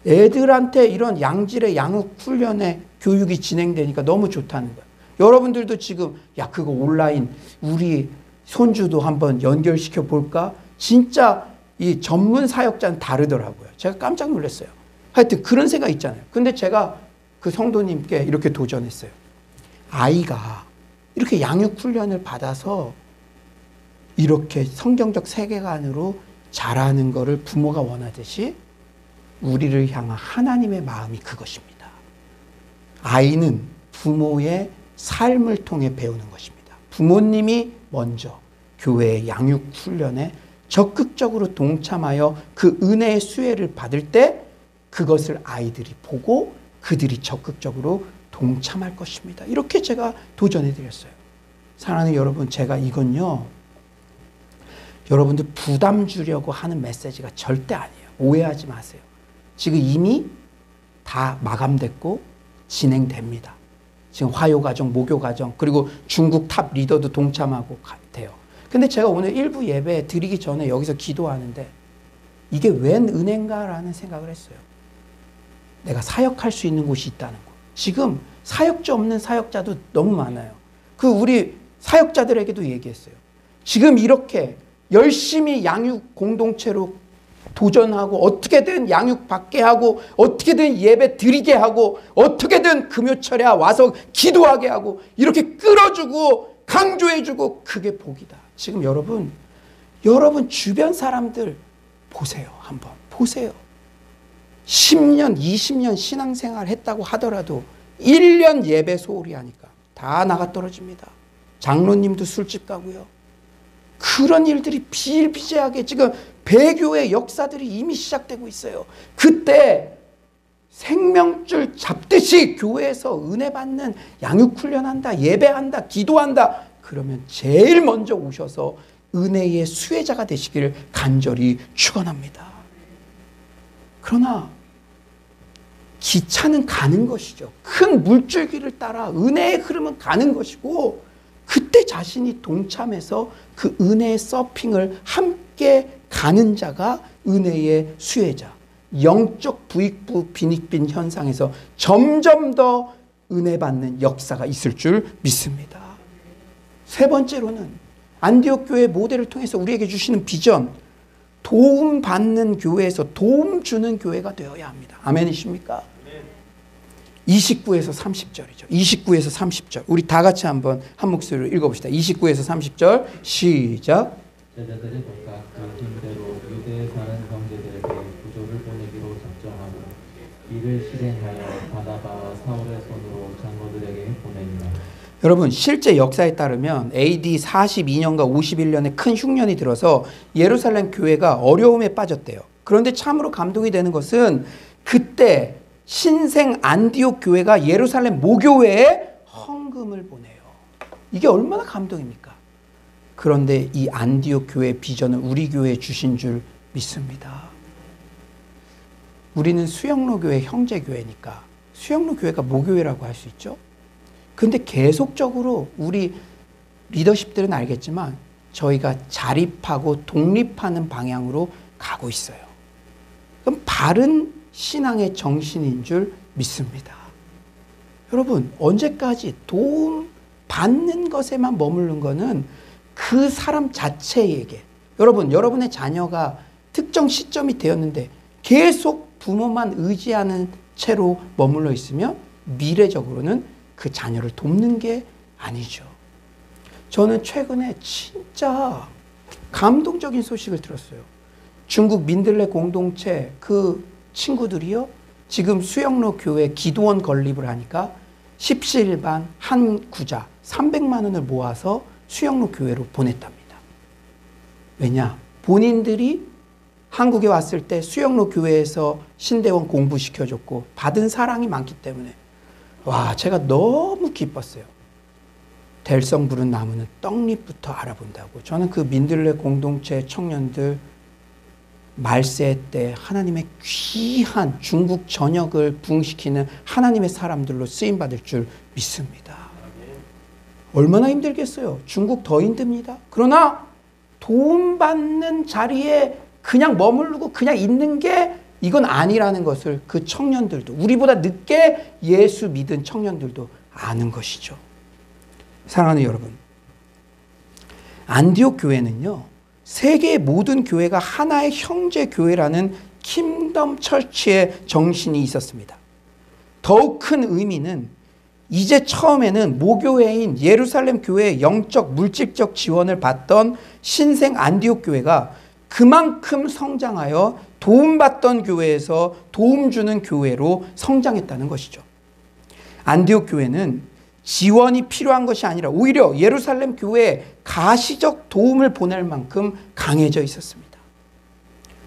애들한테 이런 양질의 양육 훈련의 교육이 진행되니까 너무 좋다는 거예요. 여러분들도 지금 야 그거 온라인 우리 손주도 한번 연결시켜 볼까? 진짜 이 전문 사역자는 다르더라고요. 제가 깜짝 놀랐어요. 하여튼 그런 생각 있잖아요. 근데 제가 그 성도님께 이렇게 도전했어요. 아이가 이렇게 양육 훈련을 받아서 이렇게 성경적 세계관으로 자라는 것을 부모가 원하듯이 우리를 향한 하나님의 마음이 그것입니다. 아이는 부모의 삶을 통해 배우는 것입니다. 부모님이 먼저 교회의 양육 훈련에 적극적으로 동참하여 그 은혜의 수혜를 받을 때 그것을 아이들이 보고 그들이 적극적으로 동참할 것입니다. 이렇게 제가 도전해 드렸어요. 사랑하는 여러분, 제가 이건요, 여러분들 부담 주려고 하는 메시지가 절대 아니에요. 오해하지 마세요. 지금 이미 다 마감됐고 진행됩니다. 지금 화요가정, 모교가정, 그리고 중국 탑 리더도 동참하고 돼요. 근데 제가 오늘 일부 예배 드리기 전에 여기서 기도하는데 이게 웬 은혜인가라는 생각을 했어요. 내가 사역할 수 있는 곳이 있다는 거. 지금 사역자 없는 사역자도 너무 많아요. 우리 사역자들에게도 얘기했어요. 지금 이렇게 열심히 양육 공동체로 도전하고 어떻게든 양육 받게 하고 어떻게든 예배 드리게 하고 어떻게든 금요철에 와서 기도하게 하고 이렇게 끌어주고 강조해주고 그게 복이다. 지금 여러분 주변 사람들 보세요. 한번 보세요. 10년 20년 신앙생활 했다고 하더라도 1년 예배 소홀히 하니까 다 나가 떨어집니다. 장로님도 술집 가고요. 그런 일들이 비일비재하게 지금 배교의 역사들이 이미 시작되고 있어요. 그때 생명줄 잡듯이 교회에서 은혜 받는 양육훈련한다, 예배한다, 기도한다. 그러면 제일 먼저 오셔서 은혜의 수혜자가 되시기를 간절히 축원합니다. 그러나 기차는 가는 것이죠. 큰 물줄기를 따라 은혜의 흐름은 가는 것이고 그때 자신이 동참해서 그 은혜의 서핑을 함께 가는 자가 은혜의 수혜자, 영적 부익부 빈익빈 현상에서 점점 더 은혜 받는 역사가 있을 줄 믿습니다. 세 번째로는 안디옥 교회 모델을 통해서 우리에게 주시는 비전, 도움받는 교회에서 도움 주는 교회가 되어야 합니다. 아멘이십니까? 29에서 30절이죠. 29에서 30절. 우리 다 같이 한번 한 목소리로 읽어봅시다. 29에서 30절 시작. 제자들이 각각 그 힘대로 유대에 사는 형제들에게 부조를 보내기로 작정하고 이를 실행하여 바나바와 사울의 손으로 장로들에게 보내니라. 여러분 실제 역사에 따르면 AD 42년과 51년에 큰 흉년이 들어서 예루살렘 교회가 어려움에 빠졌대요. 그런데 참으로 감동이 되는 것은 그때 신생 안디옥 교회가 예루살렘 모교회에 헌금을 보내요. 이게 얼마나 감동입니까? 그런데 이 안디옥 교회의 비전을 우리 교회에 주신 줄 믿습니다. 우리는 수영로 교회 형제교회니까 수영로 교회가 모교회라고 할 수 있죠. 근데 계속적으로 우리 리더십들은 알겠지만 저희가 자립하고 독립하는 방향으로 가고 있어요. 그럼 바른 신앙의 정신인 줄 믿습니다. 여러분 언제까지 도움 받는 것에만 머무르는 것은 그 사람 자체에게 여러분의 자녀가 특정 시점이 되었는데 계속 부모만 의지하는 채로 머물러 있으면 미래적으로는 그 자녀를 돕는 게 아니죠. 저는 최근에 진짜 감동적인 소식을 들었어요. 중국 민들레 공동체 그 친구들이요. 지금 수영로 교회 기도원 건립을 하니까 십시일반 한 구자 300만 원을 모아서 수영로 교회로 보냈답니다. 왜냐? 본인들이 한국에 왔을 때 수영로 교회에서 신대원 공부시켜줬고 받은 사랑이 많기 때문에 와, 제가 너무 기뻤어요. 될성 부른 나무는 떡잎부터 알아본다고. 저는 그 민들레 공동체 청년들 말세 때 하나님의 귀한 중국 전역을 부흥시키는 하나님의 사람들로 쓰임받을 줄 믿습니다. 얼마나 힘들겠어요. 중국 더 힘듭니다. 그러나 도움받는 자리에 그냥 머무르고 그냥 있는 게 이건 아니라는 것을 그 청년들도 우리보다 늦게 예수 믿은 청년들도 아는 것이죠. 사랑하는 여러분, 안디옥 교회는요 세계의 모든 교회가 하나의 형제 교회라는 킹덤 처치의 정신이 있었습니다. 더욱 큰 의미는 이제 처음에는 모교회인 예루살렘 교회의 영적 물질적 지원을 받던 신생 안디옥 교회가 그만큼 성장하여 도움받던 교회에서 도움 주는 교회로 성장했다는 것이죠. 안디옥 교회는 지원이 필요한 것이 아니라 오히려 예루살렘 교회에 가시적 도움을 보낼 만큼 강해져 있었습니다.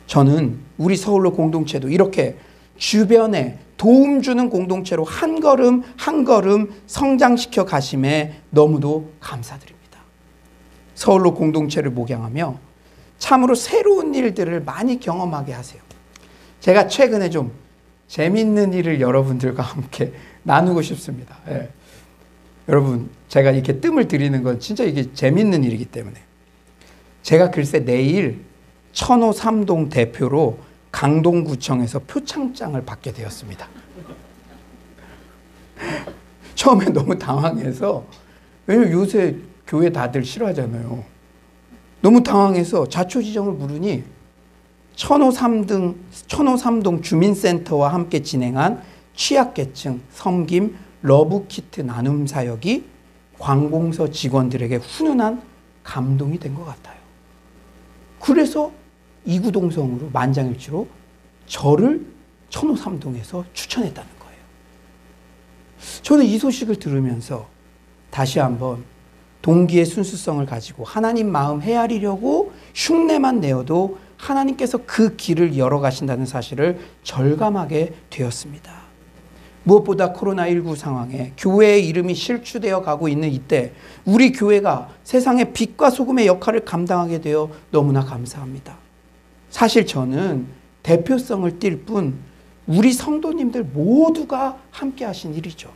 저는 우리 서울로 공동체도 이렇게 주변에 도움 주는 공동체로 한 걸음 한 걸음 성장시켜 가심에 너무도 감사드립니다. 서울로 공동체를 목양하며 참으로 새로운 일들을 많이 경험하게 하세요. 제가 최근에 좀 재밌는 일을 여러분들과 함께 나누고 싶습니다. 예. 여러분, 제가 이렇게 뜸을 들이는 건 진짜 이게 재밌는 일이기 때문에. 제가 글쎄 내일 천호 3동 대표로 강동구청에서 표창장을 받게 되었습니다. 처음에 너무 당황해서, 왜냐면 요새 교회 다들 싫어하잖아요. 너무 당황해서 자초지종을 물으니 천호 3동 주민센터와 함께 진행한 취약계층 섬김 러브키트 나눔 사역이 관공서 직원들에게 훈훈한 감동이 된 것 같아요. 그래서 이구동성으로 만장일치로 저를 천호 3동에서 추천했다는 거예요. 저는 이 소식을 들으면서 다시 한번 동기의 순수성을 가지고 하나님 마음 헤아리려고 흉내만 내어도 하나님께서 그 길을 열어가신다는 사실을 절감하게 되었습니다. 무엇보다 코로나19 상황에 교회의 이름이 실추되어 가고 있는 이때 우리 교회가 세상의 빛과 소금의 역할을 감당하게 되어 너무나 감사합니다. 사실 저는 대표성을 띌 뿐 우리 성도님들 모두가 함께 하신 일이죠.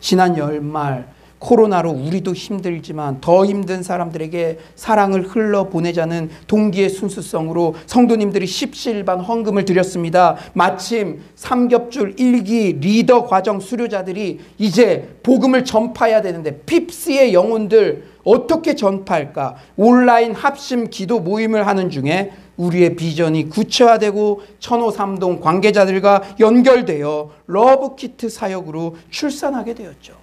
지난 연말 코로나로 우리도 힘들지만 더 힘든 사람들에게 사랑을 흘러보내자는 동기의 순수성으로 성도님들이 십시일반 헌금을 드렸습니다. 마침 삼겹줄 1기 리더 과정 수료자들이 이제 복음을 전파해야 되는데 핍스의 영혼들 어떻게 전파할까? 온라인 합심 기도 모임을 하는 중에 우리의 비전이 구체화되고 천호 3동 관계자들과 연결되어 러브키트 사역으로 출산하게 되었죠.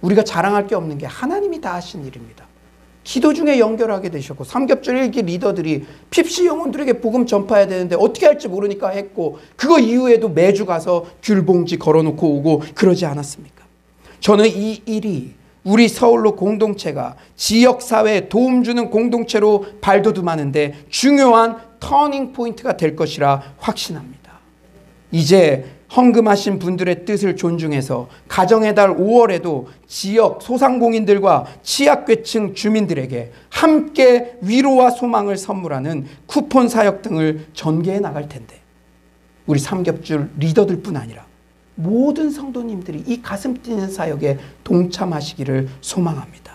우리가 자랑할 게 없는 게 하나님이 다 하신 일입니다. 기도 중에 연결하게 되셨고 삼겹줄 1기 리더들이 핍시 영혼들에게 복음 전파해야 되는데 어떻게 할지 모르니까 했고 그거 이후에도 매주 가서 귤봉지 걸어놓고 오고 그러지 않았습니까? 저는 이 일이 우리 서울로 공동체가 지역사회에 도움 주는 공동체로 발돋움하는데 중요한 터닝 포인트가 될 것이라 확신합니다. 이제 헌금하신 분들의 뜻을 존중해서 가정의 달 5월에도 지역 소상공인들과 취약계층 주민들에게 함께 위로와 소망을 선물하는 쿠폰 사역 등을 전개해 나갈 텐데 우리 삼겹줄 리더들뿐 아니라 모든 성도님들이 이 가슴 뛰는 사역에 동참하시기를 소망합니다.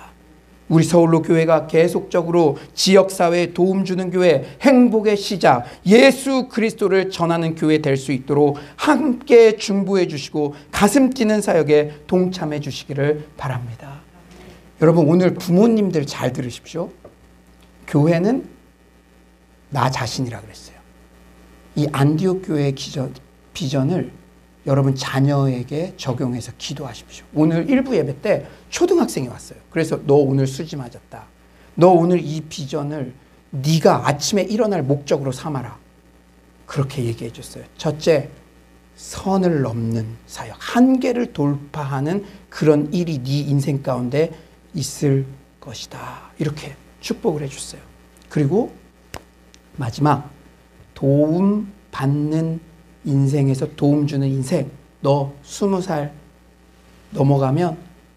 우리 서울로 교회가 계속적으로 지역사회에 도움 주는 교회, 행복의 시작, 예수 그리스도를 전하는 교회 될 수 있도록 함께 중보해 주시고 가슴 뛰는 사역에 동참해 주시기를 바랍니다. 여러분 오늘 부모님들 잘 들으십시오. 교회는 나 자신이라 그랬어요. 이 안디옥 교회의 비전을 여러분 자녀에게 적용해서 기도하십시오. 오늘 일부 예배 때 초등학생이 왔어요. 그래서 너 오늘 수지 맞았다. 너 오늘 이 비전을 네가 아침에 일어날 목적으로 삼아라. 그렇게 얘기해 줬어요. 첫째, 선을 넘는 사역, 한계를 돌파하는 그런 일이 네 인생 가운데 있을 것이다. 이렇게 축복을 해줬어요. 그리고 마지막, 도움 받는 인생에서 도움 주는 인생. 너 20살 넘어가면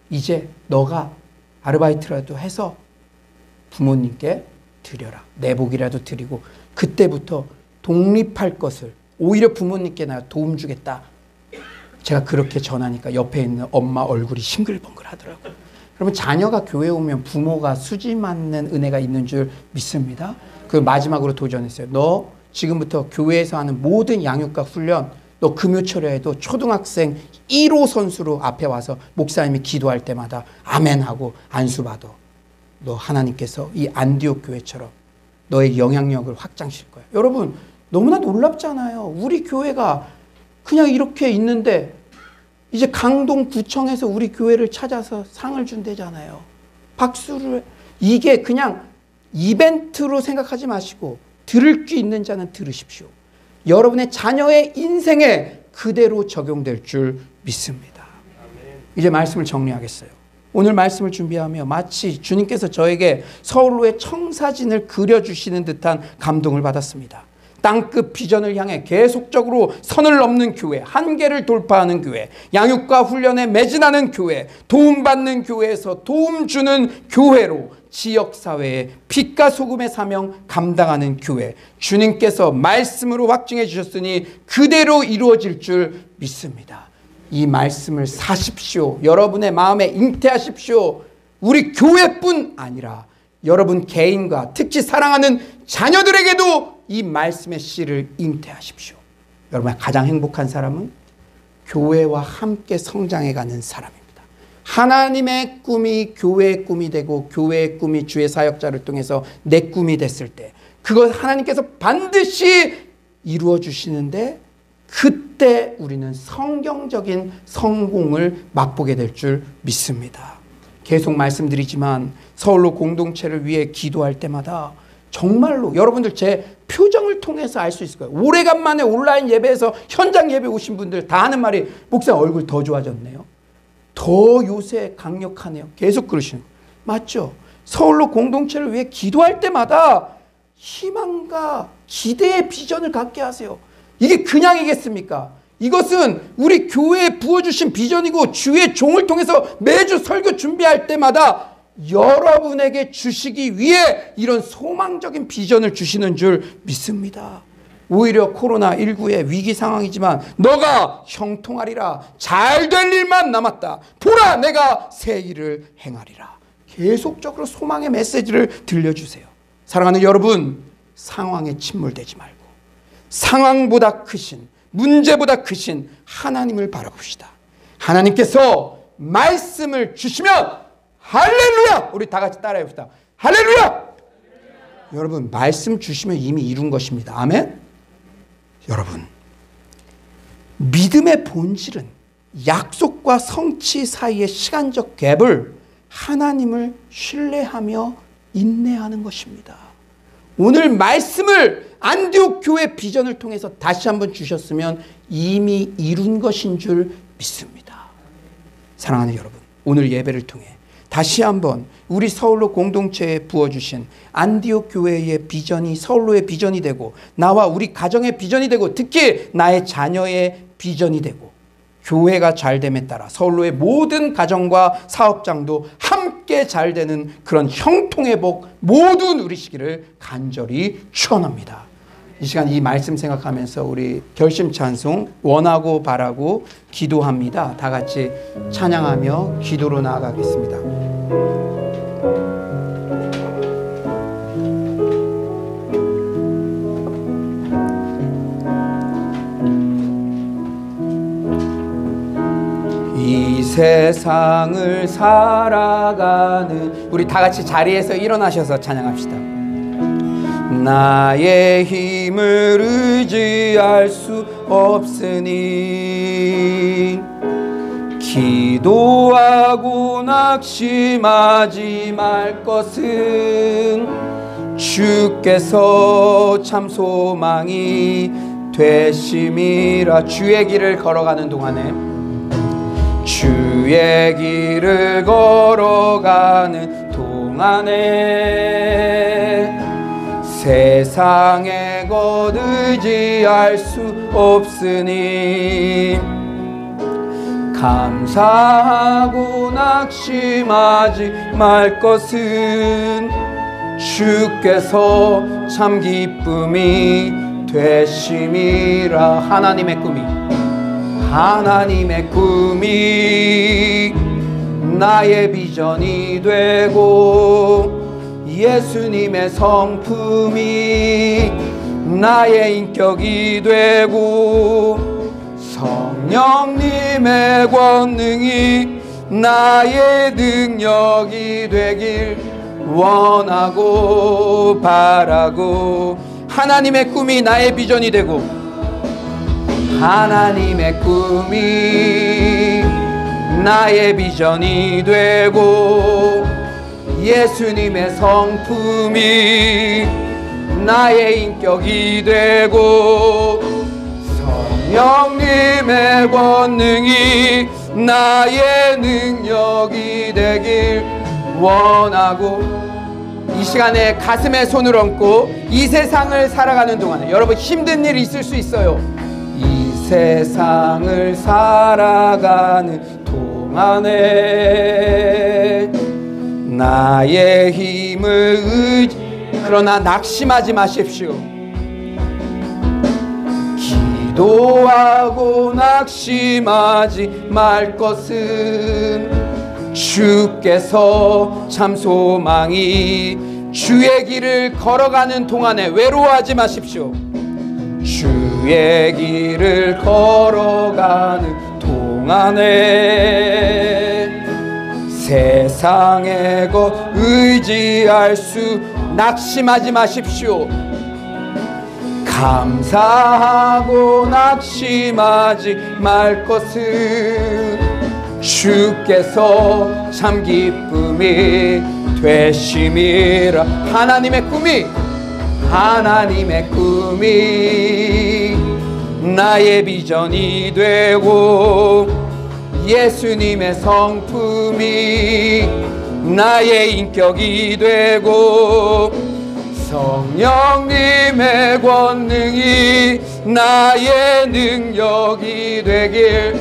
이제 너가 아르바이트라도 해서 부모님께 드려라. 내복이라도 드리고 그때부터 독립할 것을 오히려 부모님께 나 도움 주겠다. 제가 그렇게 전하니까 옆에 있는 엄마 얼굴이 싱글벙글 하더라고요. 여러분 자녀가 교회 오면 부모가 수지 맞는 은혜가 있는 줄 믿습니다. 그 마지막으로 도전했어요. 너 지금부터 교회에서 하는 모든 양육과 훈련 너 금요철에도 초등학생 1호 선수로 앞에 와서 목사님이 기도할 때마다 아멘하고 안수받아. 너 하나님께서 이 안디옥 교회처럼 너의 영향력을 확장시킬 거야. 여러분 너무나 놀랍잖아요. 우리 교회가 그냥 이렇게 있는데 이제 강동구청에서 우리 교회를 찾아서 상을 준대잖아요. 박수를. 이게 그냥 이벤트로 생각하지 마시고 들을 귀 있는 자는 들으십시오. 여러분의 자녀의 인생에 그대로 적용될 줄 믿습니다. 이제 말씀을 정리하겠어요. 오늘 말씀을 준비하며 마치 주님께서 저에게 서울로의 청사진을 그려주시는 듯한 감동을 받았습니다. 땅끝 비전을 향해 계속적으로 선을 넘는 교회, 한계를 돌파하는 교회, 양육과 훈련에 매진하는 교회, 도움받는 교회에서 도움 주는 교회로 지역사회의 빛과 소금의 사명 감당하는 교회, 주님께서 말씀으로 확증해 주셨으니 그대로 이루어질 줄 믿습니다. 이 말씀을 사십시오. 여러분의 마음에 잉태하십시오. 우리 교회뿐 아니라 여러분 개인과 특히 사랑하는 자녀들에게도 이 말씀의 씨를 잉태하십시오. 여러분 가장 행복한 사람은 교회와 함께 성장해가는 사람입니다. 하나님의 꿈이 교회의 꿈이 되고 교회의 꿈이 주의 사역자를 통해서 내 꿈이 됐을 때 그것 하나님께서 반드시 이루어 주시는데 그때 우리는 성경적인 성공을 맛보게 될 줄 믿습니다. 계속 말씀드리지만 서울로 공동체를 위해 기도할 때마다 정말로 여러분들 제 표정을 통해서 알 수 있을 거예요. 오래간만에 온라인 예배에서 현장 예배 오신 분들 다 하는 말이 목사님 얼굴 더 좋아졌네요. 더 요새 강력하네요. 계속 그러시는 거예요. 맞죠? 서울로 공동체를 위해 기도할 때마다 희망과 기대의 비전을 갖게 하세요. 이게 그냥이겠습니까? 이것은 우리 교회에 부어주신 비전이고 주의 종을 통해서 매주 설교 준비할 때마다 여러분에게 주시기 위해 이런 소망적인 비전을 주시는 줄 믿습니다. 오히려 코로나19의 위기 상황이지만 너가 형통하리라. 잘될 일만 남았다. 보라 내가 새 일을 행하리라. 계속적으로 소망의 메시지를 들려주세요. 사랑하는 여러분, 상황에 침몰되지 말고 상황보다 크신, 문제보다 크신 하나님을 바라봅시다. 하나님께서 말씀을 주시면 할렐루야! 우리 다 같이 따라해 봅시다. 할렐루야! 여러분 말씀 주시면 이미 이룬 것입니다. 아멘? 여러분 믿음의 본질은 약속과 성취 사이의 시간적 갭을 하나님을 신뢰하며 인내하는 것입니다. 오늘 말씀을 안디옥 교회 비전을 통해서 다시 한번 주셨으면 이미 이룬 것인 줄 믿습니다. 사랑하는 여러분, 오늘 예배를 통해 다시 한번 우리 서울로 공동체에 부어주신 안디옥 교회의 비전이 서울로의 비전이 되고 나와 우리 가정의 비전이 되고 특히 나의 자녀의 비전이 되고 교회가 잘됨에 따라 서울로의 모든 가정과 사업장도 함께 잘되는 그런 형통의 복 모두 누리시기를 간절히 축원합니다. 이 시간 이 말씀 생각하면서 우리 결심 찬송 원하고 바라고 기도합니다. 다 같이 찬양하며 기도로 나아가겠습니다. 이 세상을 살아가는 우리 다 같이 자리에서 일어나셔서 찬양합시다. 나의 힘을 의지할 수 없으니 기도하고 낙심하지 말 것은 주께서 참 소망이 되심이라. 주의 길을 걸어가는 동안에 주의 길을 걸어가는 동안에 세상의 것 의지할 수 없으니 감사하고 낙심하지 말 것은 주께서 참 기쁨이 되심이라. 하나님의 꿈이 나의 비전이 되고 예수님의 성품이 나의 인격이 되고 성령님의 권능이 나의 능력이 되길 원하고 바라고 하나님의 꿈이 나의 비전이 되고 하나님의 꿈이 나의 비전이 되고 예수님의 성품이 나의 인격이 되고 성령님의 권능이 나의 능력이 되길 원하고, 이 시간에 가슴에 손을 얹고 이 세상을 살아가는 동안에 여러분 힘든 일이 있을 수 있어요. 이 세상을 살아가는 동안에 나의 힘을 그러나 낙심하지 마십시오. 기도하고 낙심하지 말 것은 주께서 참 소망이, 주의 길을 걸어가는 동안에 외로워하지 마십시오. 주의 길을 걸어가는 동안에 세상의 것 의지할 수 낙심하지 마십시오. 감사하고 낙심하지 말 것은 주께서 참 기쁨이 되심이라. 하나님의 꿈이 나의 비전이 되고, 예수님의 성품이 나의 인격이 되고, 성령님의 권능이 나의 능력이 되길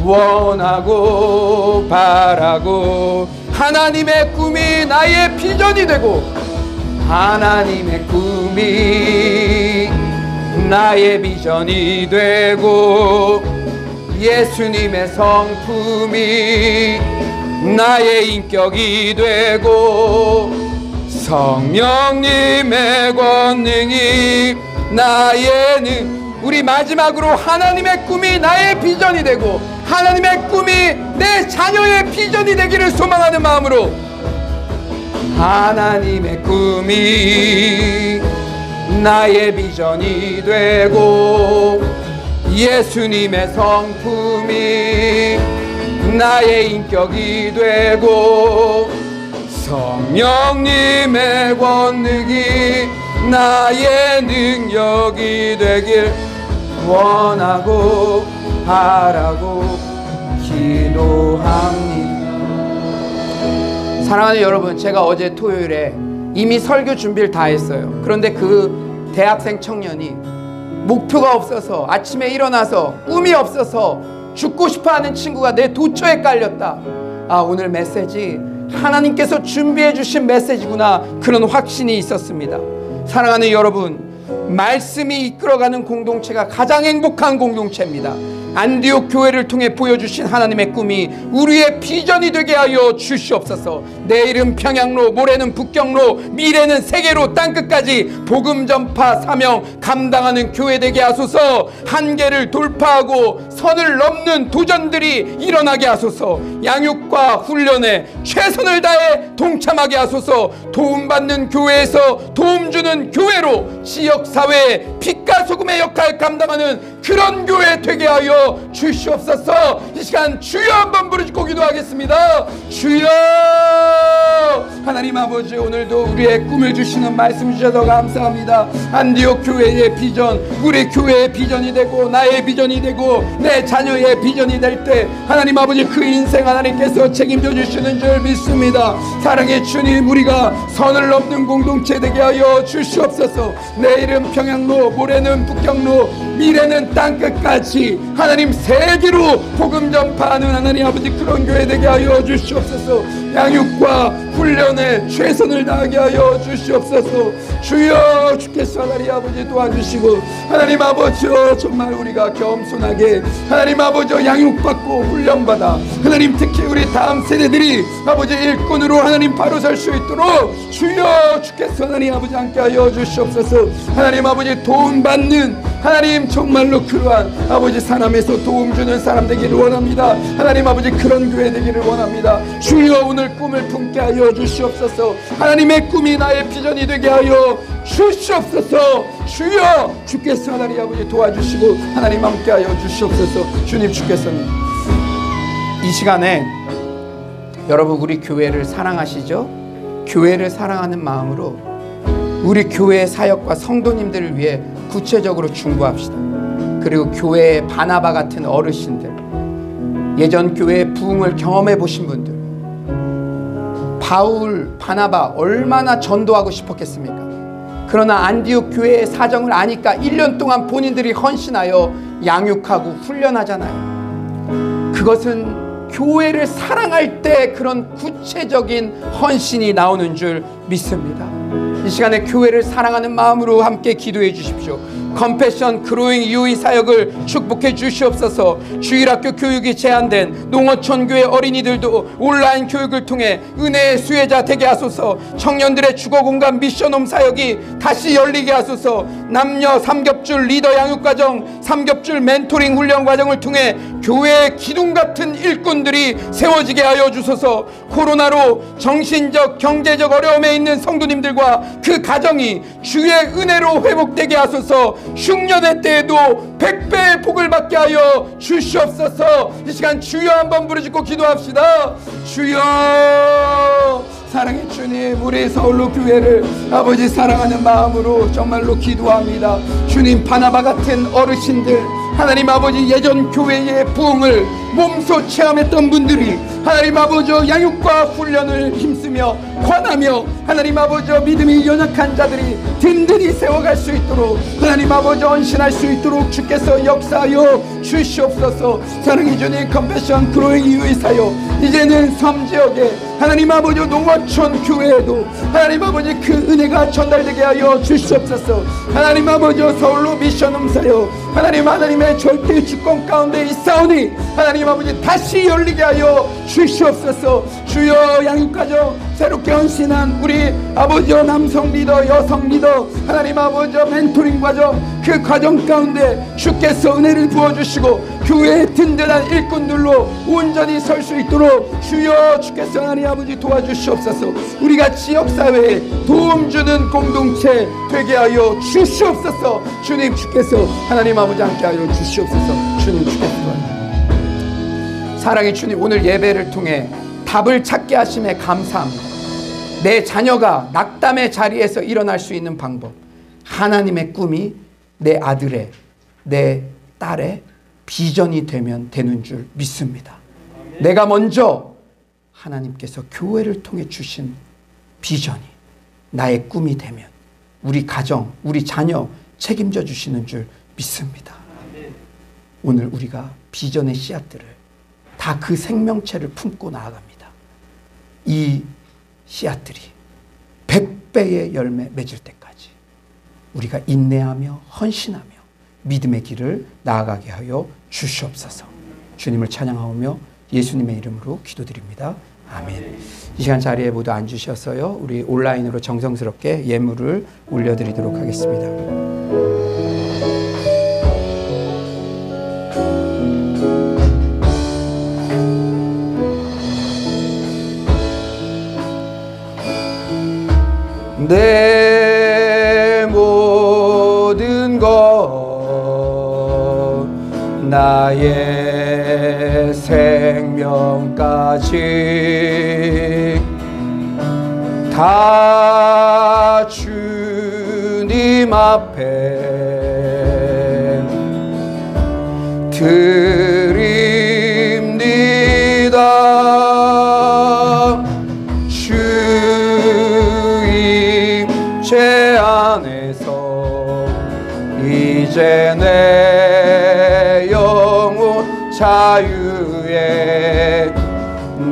원하고 바라고, 하나님의 꿈이 나의 비전이 되고, 하나님의 꿈이 나의 비전이 되고, 예수님의 성품이 나의 인격이 되고, 성령님의 권능이 나의 우리 마지막으로 하나님의 꿈이 나의 비전이 되고, 하나님의 꿈이 내 자녀의 비전이 되기를 소망하는 마음으로, 하나님의 꿈이 나의 비전이 되고, 예수님의 성품이 나의 인격이 되고, 성령님의 권능이 나의 능력이 되길 원하고 바라고 기도합니다. 사랑하는 여러분, 제가 어제 토요일에 이미 설교 준비를 다 했어요. 그런데 그 대학생 청년이 목표가 없어서, 아침에 일어나서 꿈이 없어서 죽고 싶어하는 친구가 내 도처에 깔렸다. 아, 오늘 메시지 하나님께서 준비해 주신 메시지구나, 그런 확신이 있었습니다. 사랑하는 여러분, 말씀이 이끌어가는 공동체가 가장 행복한 공동체입니다. 안디옥 교회를 통해 보여주신 하나님의 꿈이 우리의 비전이 되게 하여 주시옵소서. 내일은 평양로, 모레는 북경로, 미래는 세계로, 땅끝까지 복음 전파 사명 감당하는 교회 되게 하소서. 한계를 돌파하고 선을 넘는 도전들이 일어나게 하소서. 양육과 훈련에 최선을 다해 동참하게 하소서. 도움받는 교회에서 도움 주는 교회로 지역사회에 빛과 소금의 역할 감당하는 그런 교회 되게 하여 주시옵소서. 이 시간 주여 한번 부르짖고 기도하겠습니다. 주여, 하나님 아버지, 오늘도 우리의 꿈을 주시는 말씀 주셔서 감사합니다. 안디옥 교회의 비전, 우리 교회의 비전이 되고, 나의 비전이 되고, 내 자녀의 비전이 될 때 하나님 아버지, 그 인생 하나님께서 책임져 주시는 줄 믿습니다. 사랑의 주님, 우리가 선을 넘는 공동체 되게 하여 주시옵소서. 내일은 평양로, 모레는 북경로, 미래는 땅끝까지 하나님 세계로 복음 전파하는 하나님 아버지, 그런 교회 되게 하여 주시옵소서. 양육과 훈련에 최선을 다하게 하여 주시옵소서. 주여, 주께서 하나님 아버지 도와주시고, 하나님 아버지 정말 우리가 겸손하게 하나님 아버지 양육받고 훈련받아 하나님, 특히 우리 다음 세대들이 아버지 일꾼으로 하나님 바로 설 수 있도록 주여, 주께서 하나님 아버지 함께 하여 주시옵소서. 하나님 아버지 도움받는 하나님, 정말로 그러한 아버지 사람에서 도움 주는 사람 되기를 원합니다. 하나님 아버지, 그런 교회 되기를 원합니다. 주여, 오늘 꿈을 품게 하여 주시옵소서. 하나님의 꿈이 나의 비전이 되게 하여 주시옵소서. 주여, 주께서 하나님 아버지 도와주시고 하나님 함께 하여 주시옵소서. 주님, 주께서는 이 시간에 여러분, 우리 교회를 사랑하시죠? 교회를 사랑하는 마음으로 우리 교회의 사역과 성도님들을 위해 구체적으로 중보합시다. 그리고 교회의 바나바 같은 어르신들, 예전 교회의 부흥을 경험해 보신 분들, 바울, 바나바 얼마나 전도하고 싶었겠습니까? 그러나 안디옥 교회의 사정을 아니까 1년 동안 본인들이 헌신하여 양육하고 훈련하잖아요. 그것은 교회를 사랑할 때 그런 구체적인 헌신이 나오는 줄 믿습니다. 이 시간에 교회를 사랑하는 마음으로 함께 기도해 주십시오. 컴패션 그로잉 유의 사역을 축복해 주시옵소서. 주일학교 교육이 제한된 농어촌 교회 어린이들도 온라인 교육을 통해 은혜의 수혜자 되게 하소서. 청년들의 주거공간 미션홈 사역이 다시 열리게 하소서. 남녀 삼겹줄 리더 양육과정, 삼겹줄 멘토링 훈련 과정을 통해 교회의 기둥 같은 일꾼들이 세워지게 하여 주소서. 코로나로 정신적 경제적 어려움에 있는 성도님들과 그 가정이 주의 은혜로 회복되게 하소서. 흉년의 때에도 100배의 복을 받게 하여 주시옵소서. 이 시간 주여 한번 부르짖고 기도합시다. 주여, 사랑의 주님, 우리 서울로 교회를 아버지 사랑하는 마음으로 정말로 기도합니다. 주님, 바나바 같은 어르신들, 하나님 아버지 예전 교회의 부흥을 몸소 체험했던 분들이 하나님 아버지 양육과 훈련을 힘쓰며 권하며 하나님 아버지 믿음이 연약한 자들이 든든히 세워갈 수 있도록 하나님 아버지 헌신할 수 있도록 주께서 역사하여 주시옵소서. 사랑의 주님, 컴패션 그로잉 이후의 사역 이제는 섬지역에 하나님 아버지 농어촌 교회에도 하나님 아버지 그 은혜가 전달되게 하여 주시옵소서. 하나님 아버지 서울로 미션홈 사역 하나님의 절대 주권 가운데 있사오니 하나님 아버지 다시 열리게 하여 주시옵소서. 주여, 양육가정 새롭게 헌신한 우리 아버지 남성 리더, 여성 리더 하나님 아버지 멘토링 과정, 그 과정 가운데 주께서 은혜를 부어주시고 교회의 든든한 일꾼들로 온전히 설 수 있도록 주여 주께서 하나님 아버지 도와주시옵소서. 우리가 지역사회에 도움 주는 공동체 되게 하여 주시옵소서. 주님, 주께서 하나님 아버지 함께 하여 주시옵소서. 주님, 주께서 사랑의 주님, 오늘 예배를 통해 답을 찾게 하심에 감사합니다. 내 자녀가 낙담의 자리에서 일어날 수 있는 방법, 하나님의 꿈이 내 아들의, 내 딸의 비전이 되면 되는 줄 믿습니다. 내가 먼저 하나님께서 교회를 통해 주신 비전이 나의 꿈이 되면 우리 가정, 우리 자녀 책임져 주시는 줄 믿습니다. 오늘 우리가 비전의 씨앗들을 다 그 생명체를 품고 나아갑니다. 이 씨앗들이 100배의 열매 맺을 때까지 우리가 인내하며 헌신하며 믿음의 길을 나아가게 하여 주시옵소서. 주님을 찬양하며 예수님의 이름으로 기도드립니다. 아멘. 이 시간 자리에 모두 앉으셔서요, 우리 온라인으로 정성스럽게 예물을 올려드리도록 하겠습니다. 내 모든 것 나의 생명까지 다 주님 앞에 드립니다. 제 안에서 이제 내 영혼 자유에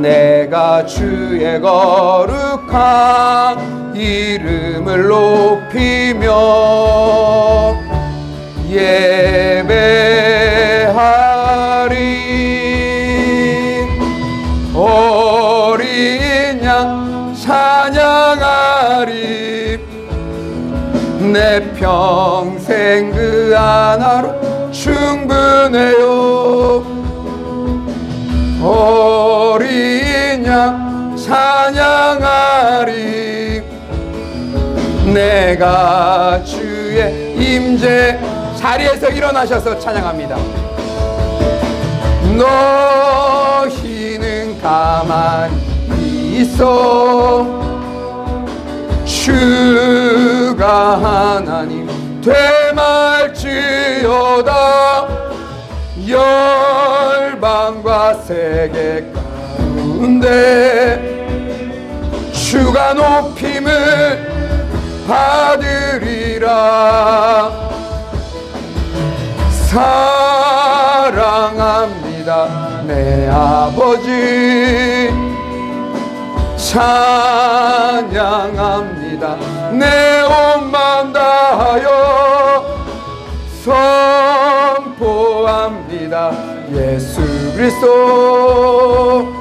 내가 주의 거룩한 이름을 높이며 예배하리. 어린 양 찬양하리. 내 평생 그 하나로 충분해요. 어린 양 찬양하리. 내가 주의 임재. 자리에서 일어나셔서 찬양합니다. 너희는 가만히 있어. 주가 하나님 되말지어다. 열방과 세계 가운데 주가 높임을 받으리라. 사랑합니다 내 아버지, 찬양합니다 내 온 마음 다하여 선포합니다 예수 그리스도.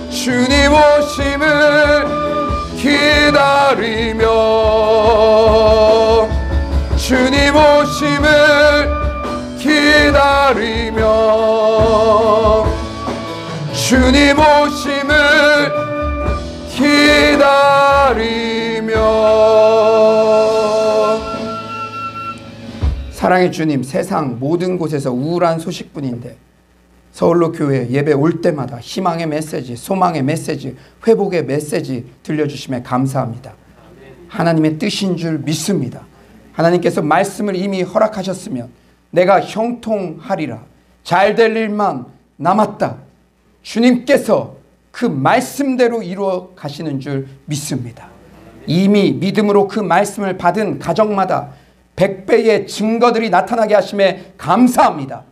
주님 오심을 기다리며, 주님 오심을 기다리며, 주님 오심을 기다리며. 사랑의 주님, 세상 모든 곳에서 우울한 소식뿐인데 서울로 교회 예배 올 때마다 희망의 메시지, 소망의 메시지, 회복의 메시지 들려주심에 감사합니다. 하나님의 뜻인 줄 믿습니다. 하나님께서 말씀을 이미 허락하셨으면 내가 형통하리라, 잘될 일만 남았다, 주님께서 그 말씀대로 이루어 가시는 줄 믿습니다. 이미 믿음으로 그 말씀을 받은 가정마다 100배의 증거들이 나타나게 하심에 감사합니다.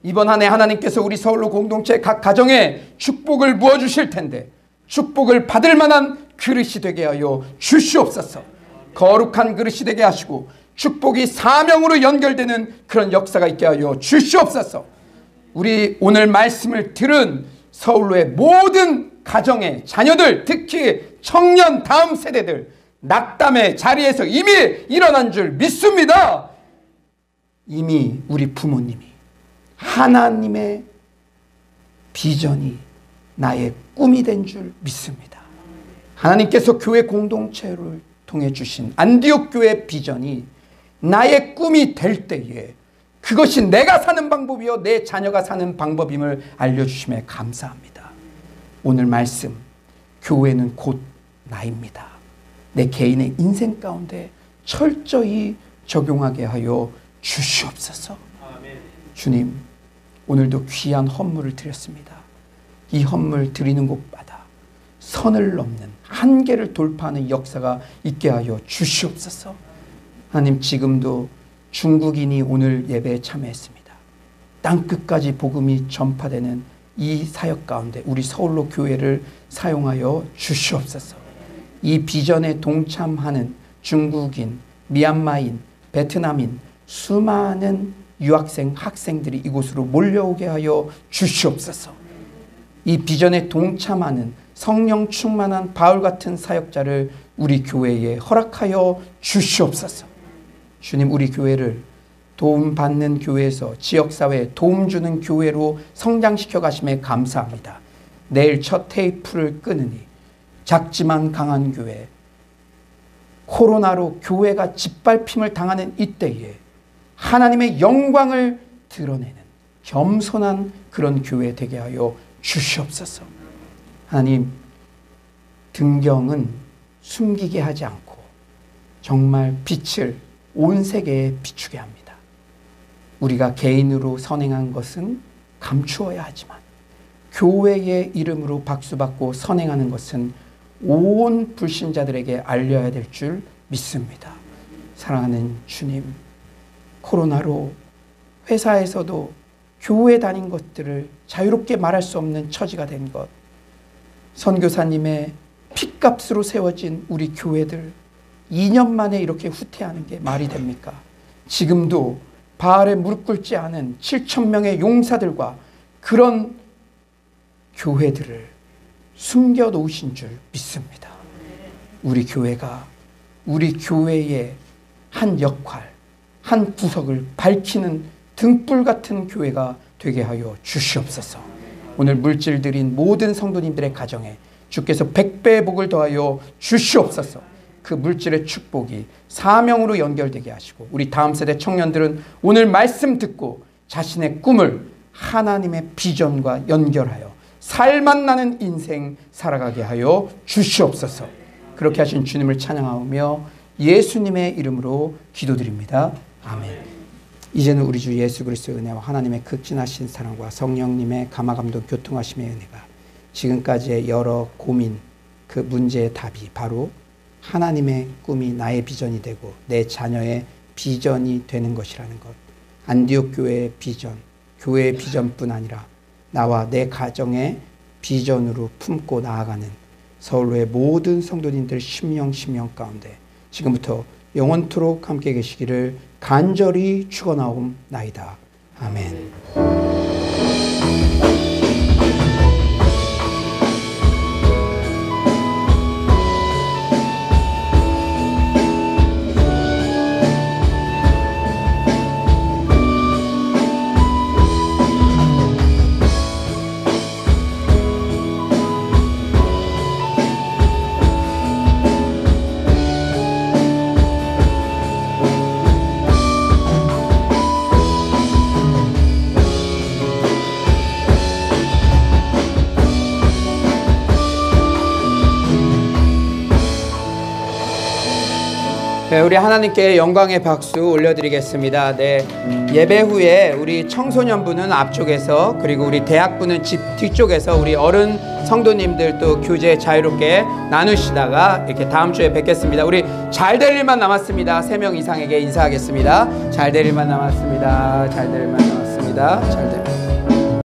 이번 한 해 하나님께서 우리 서울로 공동체 각 가정에 축복을 부어주실 텐데 축복을 받을 만한 그릇이 되게 하여 주시옵소서. 거룩한 그릇이 되게 하시고 축복이 사명으로 연결되는 그런 역사가 있게 하여 주시옵소서. 우리 오늘 말씀을 들은 서울로의 모든 가정의 자녀들, 특히 청년 다음 세대들 낙담의 자리에서 이미 일어난 줄 믿습니다. 이미 우리 부모님이 하나님의 비전이 나의 꿈이 된 줄 믿습니다. 하나님께서 교회 공동체를 통해 주신 안디옥 교회 비전이 나의 꿈이 될 때에 그것이 내가 사는 방법이요 내 자녀가 사는 방법임을 알려주심에 감사합니다. 오늘 말씀, 교회는 곧 나입니다. 내 개인의 인생 가운데 철저히 적용하게 하여 주시옵소서. 주님, 오늘도 귀한 헌물을 드렸습니다. 이 헌물 드리는 곳마다 선을 넘는 한계를 돌파하는 역사가 있게 하여 주시옵소서. 하나님, 지금도 중국인이 오늘 예배에 참여했습니다. 땅끝까지 복음이 전파되는 이 사역 가운데 우리 서울로 교회를 사용하여 주시옵소서. 이 비전에 동참하는 중국인, 미얀마인, 베트남인 수많은 유학생, 학생들이 이곳으로 몰려오게 하여 주시옵소서. 이 비전에 동참하는 성령 충만한 바울 같은 사역자를 우리 교회에 허락하여 주시옵소서. 주님, 우리 교회를 도움받는 교회에서 지역사회에 도움 주는 교회로 성장시켜 가심에 감사합니다. 내일 첫 테이프를 끊으니 작지만 강한 교회, 코로나로 교회가 짓밟힘을 당하는 이때에 하나님의 영광을 드러내는 겸손한 그런 교회 되게 하여 주시옵소서. 하나님, 등경은 숨기게 하지 않고 정말 빛을 온 세계에 비추게 합니다. 우리가 개인으로 선행한 것은 감추어야 하지만 교회의 이름으로 박수받고 선행하는 것은 온 불신자들에게 알려야 될 줄 믿습니다. 사랑하는 주님, 코로나로 회사에서도 교회 다닌 것들을 자유롭게 말할 수 없는 처지가 된 것, 선교사님의 핏값으로 세워진 우리 교회들 2년 만에 이렇게 후퇴하는 게 말이 됩니까? 지금도 바알에 무릎 꿇지 않은 7,000명의 용사들과 그런 교회들을 숨겨놓으신 줄 믿습니다. 우리 교회가 우리 교회의 한 역할, 한 구석을 밝히는 등불 같은 교회가 되게 하여 주시옵소서. 오늘 물질 드린 모든 성도님들의 가정에 주께서 100배의 복을 더하여 주시옵소서. 그 물질의 축복이 사명으로 연결되게 하시고 우리 다음 세대 청년들은 오늘 말씀 듣고 자신의 꿈을 하나님의 비전과 연결하여 살맛 나는 인생 살아가게 하여 주시옵소서. 그렇게 하신 주님을 찬양하며 예수님의 이름으로 기도드립니다. 아멘. 이제는 우리 주 예수 그리스도의 은혜와 하나님의 극진하신 사랑과 성령님의 감화감동 교통하심의 은혜가 지금까지의 여러 고민, 그 문제의 답이 바로 하나님의 꿈이 나의 비전이 되고 내 자녀의 비전이 되는 것이라는 것. 안디옥 교회의 비전, 교회의 비전뿐 아니라 나와 내 가정의 비전으로 품고 나아가는 서울의 모든 성도님들 심령 가운데 지금부터 영원토록 함께 계시기를 간절히 축원하옵나이다. 아멘. 네, 우리 하나님께 영광의 박수 올려드리겠습니다. 네, 예배 후에 우리 청소년부는 앞쪽에서 그리고 우리 대학부는 집 뒤쪽에서 우리 어른 성도님들 또 교제 자유롭게 나누시다가 이렇게 다음 주에 뵙겠습니다. 우리 잘 될 일만 남았습니다. 3명 이상에게 인사하겠습니다. 잘 될 일만 남았습니다. 잘 될 일만 남았습니다. 잘 될 일.